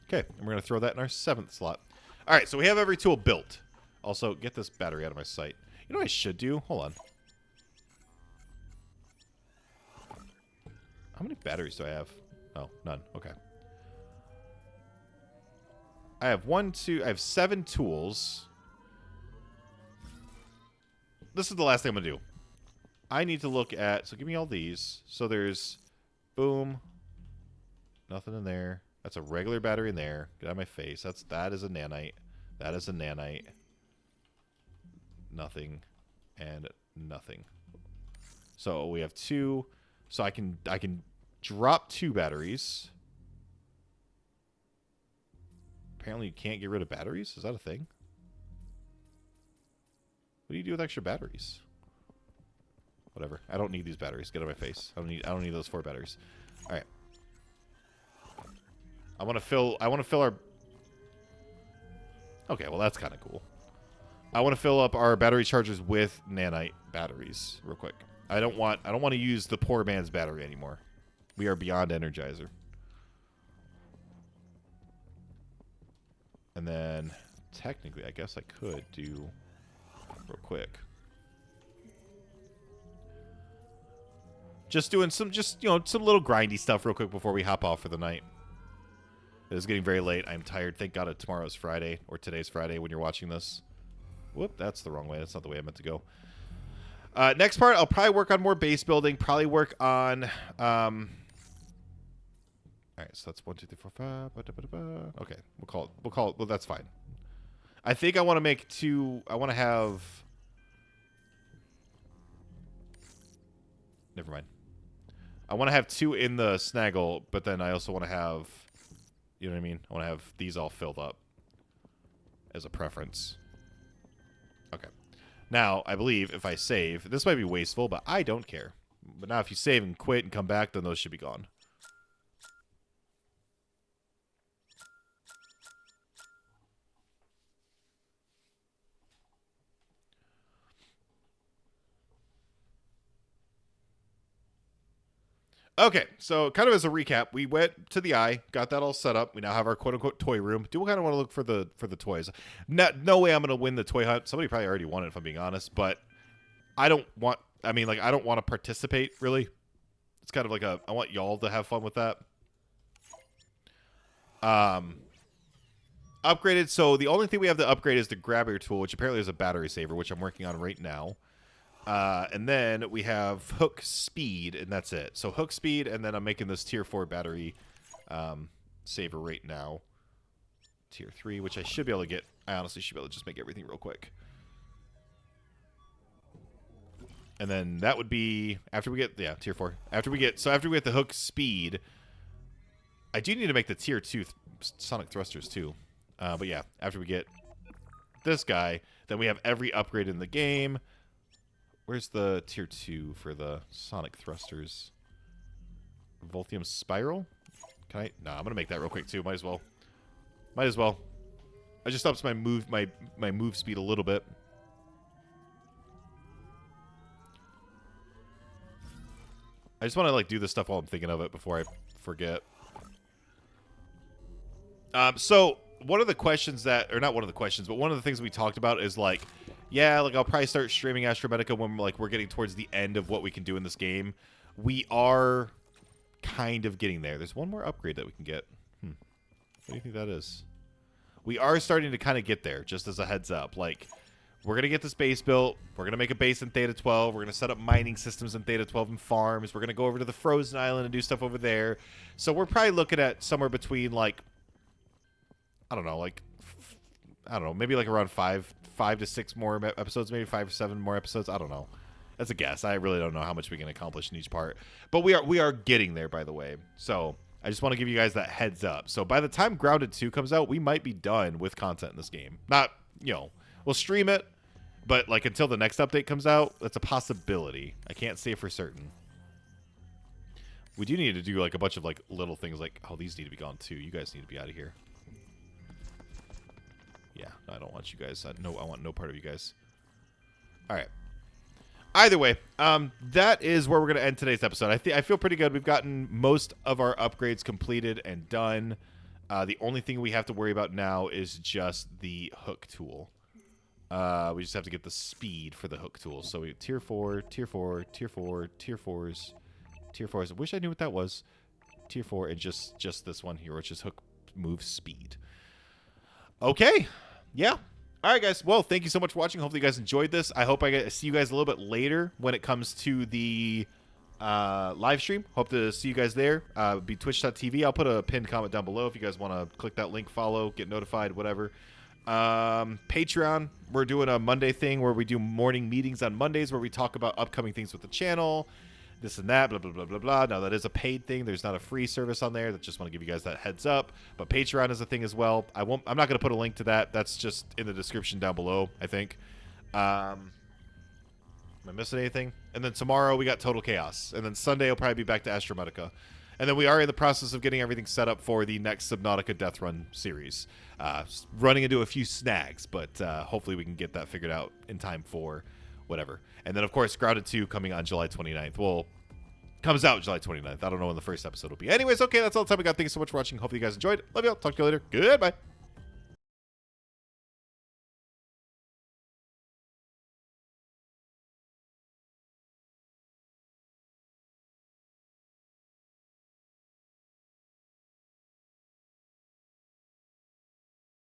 Okay. And we're going to throw that in our 7th slot. All right. So we have every tool built. Also, get this battery out of my sight. You know what I should do? Hold on. How many batteries do I have? Oh, none. Okay. I have 7 tools. This is the last thing I'm going to do. I need to look at... So give me all these. So there's... Boom. Nothing in there. That's a regular battery in there. Get out of my face. That is a nanite. That is a nanite. Nothing. And nothing. So we have 2. So I can drop 2 batteries. Apparently you can't get rid of batteries? Is that a thing? What do you do with extra batteries? Whatever. I don't need these batteries. Get out of my face. I don't need those 4 batteries. All right. I want to fill our... Okay, well that's kind of cool. I want to fill up our battery chargers with nanite batteries real quick. I don't want to use the poor man's battery anymore. We are beyond Energizer. And then technically I guess I could do real quick. Just doing some little grindy stuff real quick before we hop off for the night. It is getting very late. I'm tired. Thank God tomorrow's Friday, or today's Friday when you're watching this. Whoop, that's the wrong way. That's not the way I meant to go. Next part, I'll probably work on more base building. Probably work on... All right, so that's 1, 2, 3, 4, 5. Okay, we'll call it. Well, that's fine. I think I want to make 2... I want to have... Never mind. I want to have 2 in the snaggle, but then I also want to have... You know what I mean? I want to have these all filled up as a preference. Okay. Now, I believe if I save... This might be wasteful, but I don't care. But now if you save and quit and come back, then those should be gone. Okay, so kind of as a recap, we went to the Eye, got that all set up. We now have our quote-unquote toy room. Do we kind of want to look for the toys? No way I'm going to win the toy hunt. Somebody probably already won it, if I'm being honest. But I don't want... I mean, like, I don't want to participate, really. It's kind of like a... I want y'all to have fun with that. Upgraded. So the only thing we have to upgrade is the grabber tool, which apparently is a battery saver, which I'm working on right now. And then we have hook speed, and that's it. So hook speed, and then I'm making this tier 4 battery saver right now. Tier 3, which I should be able to get. I honestly should be able to just make everything real quick. And then that would be after we get tier 4. After we get the hook speed, I do need to make the tier 2 sonic thrusters too. But yeah, after we get this guy, then we have every upgrade in the game. Where's the tier 2 for the sonic thrusters? Voltium spiral? Can I? No, I'm gonna make that real quick too. Might as well. I just ups my move speed a little bit. I just want to like do this stuff while I'm thinking of it before I forget. So one of the questions that, or not one of the questions, but one of the things we talked about is like, yeah, like I'll probably start streaming Astrometica when we're getting towards the end of what we can do in this game. We are kind of getting there. There's one more upgrade that we can get. What do you think that is? We are starting to kind of get there, just as a heads up. Like, we're going to get this base built. We're going to make a base in Theta 12. We're going to set up mining systems in Theta 12 and farms. We're going to go over to the Frozen Island and do stuff over there. So we're probably looking at somewhere between, like, I don't know, maybe like around 5 to 6 more episodes, maybe 5 or 7 more episodes. I don't know. That's a guess. I really don't know how much we can accomplish in each part. But we are getting there, by the way. So I just want to give you guys that heads up. So by the time Grounded 2 comes out, we might be done with content in this game. Not, we'll stream it, but like until the next update comes out, that's a possibility. I can't say for certain. We do need to do like a bunch of like little things like, oh, these need to be gone too. You guys need to be out of here. Yeah, no, I don't want you guys. I want no part of you guys. All right. Either way, that is where we're going to end today's episode. I feel pretty good. We've gotten most of our upgrades completed and done. The only thing we have to worry about now is just the hook tool. We just have to get the speed for the hook tool. So we tier 4, tier 4, tier 4, tier 4s, tier 4s. I wish I knew what that was. Tier 4 and just this one here, which is hook move speed. Okay. Yeah. All right, guys. Well, thank you so much for watching. Hopefully you guys enjoyed this. I hope I get to see you guys a little bit later when it comes to the live stream. Hope to see you guys there. Be twitch.tv. I'll put a pinned comment down below if you guys want to click that link, follow, get notified, whatever. Patreon, we're doing a Monday thing where we do morning meetings on Mondays where we talk about upcoming things with the channel, this and that, blah, blah, blah, blah, blah. Now, that is a paid thing. There's not a free service on there. I just want to give you guys that heads up. But Patreon is a thing as well. I'm not going to put a link to that. That's just in the description down below, I think. Am I missing anything? And then tomorrow we got Total Chaos. And then Sunday will probably be back to Astrometica. And then we are in the process of getting everything set up for the next Subnautica Death Run series. Running into a few snags, but hopefully we can get that figured out in time for whatever. And then, of course, Grounded 2 coming on July 29th. Well, comes out July 29th. I don't know when the first episode will be. Anyways, okay, that's all the time we got. Thank you so much for watching. Hopefully you guys enjoyed. Love you all. Talk to you later. Goodbye.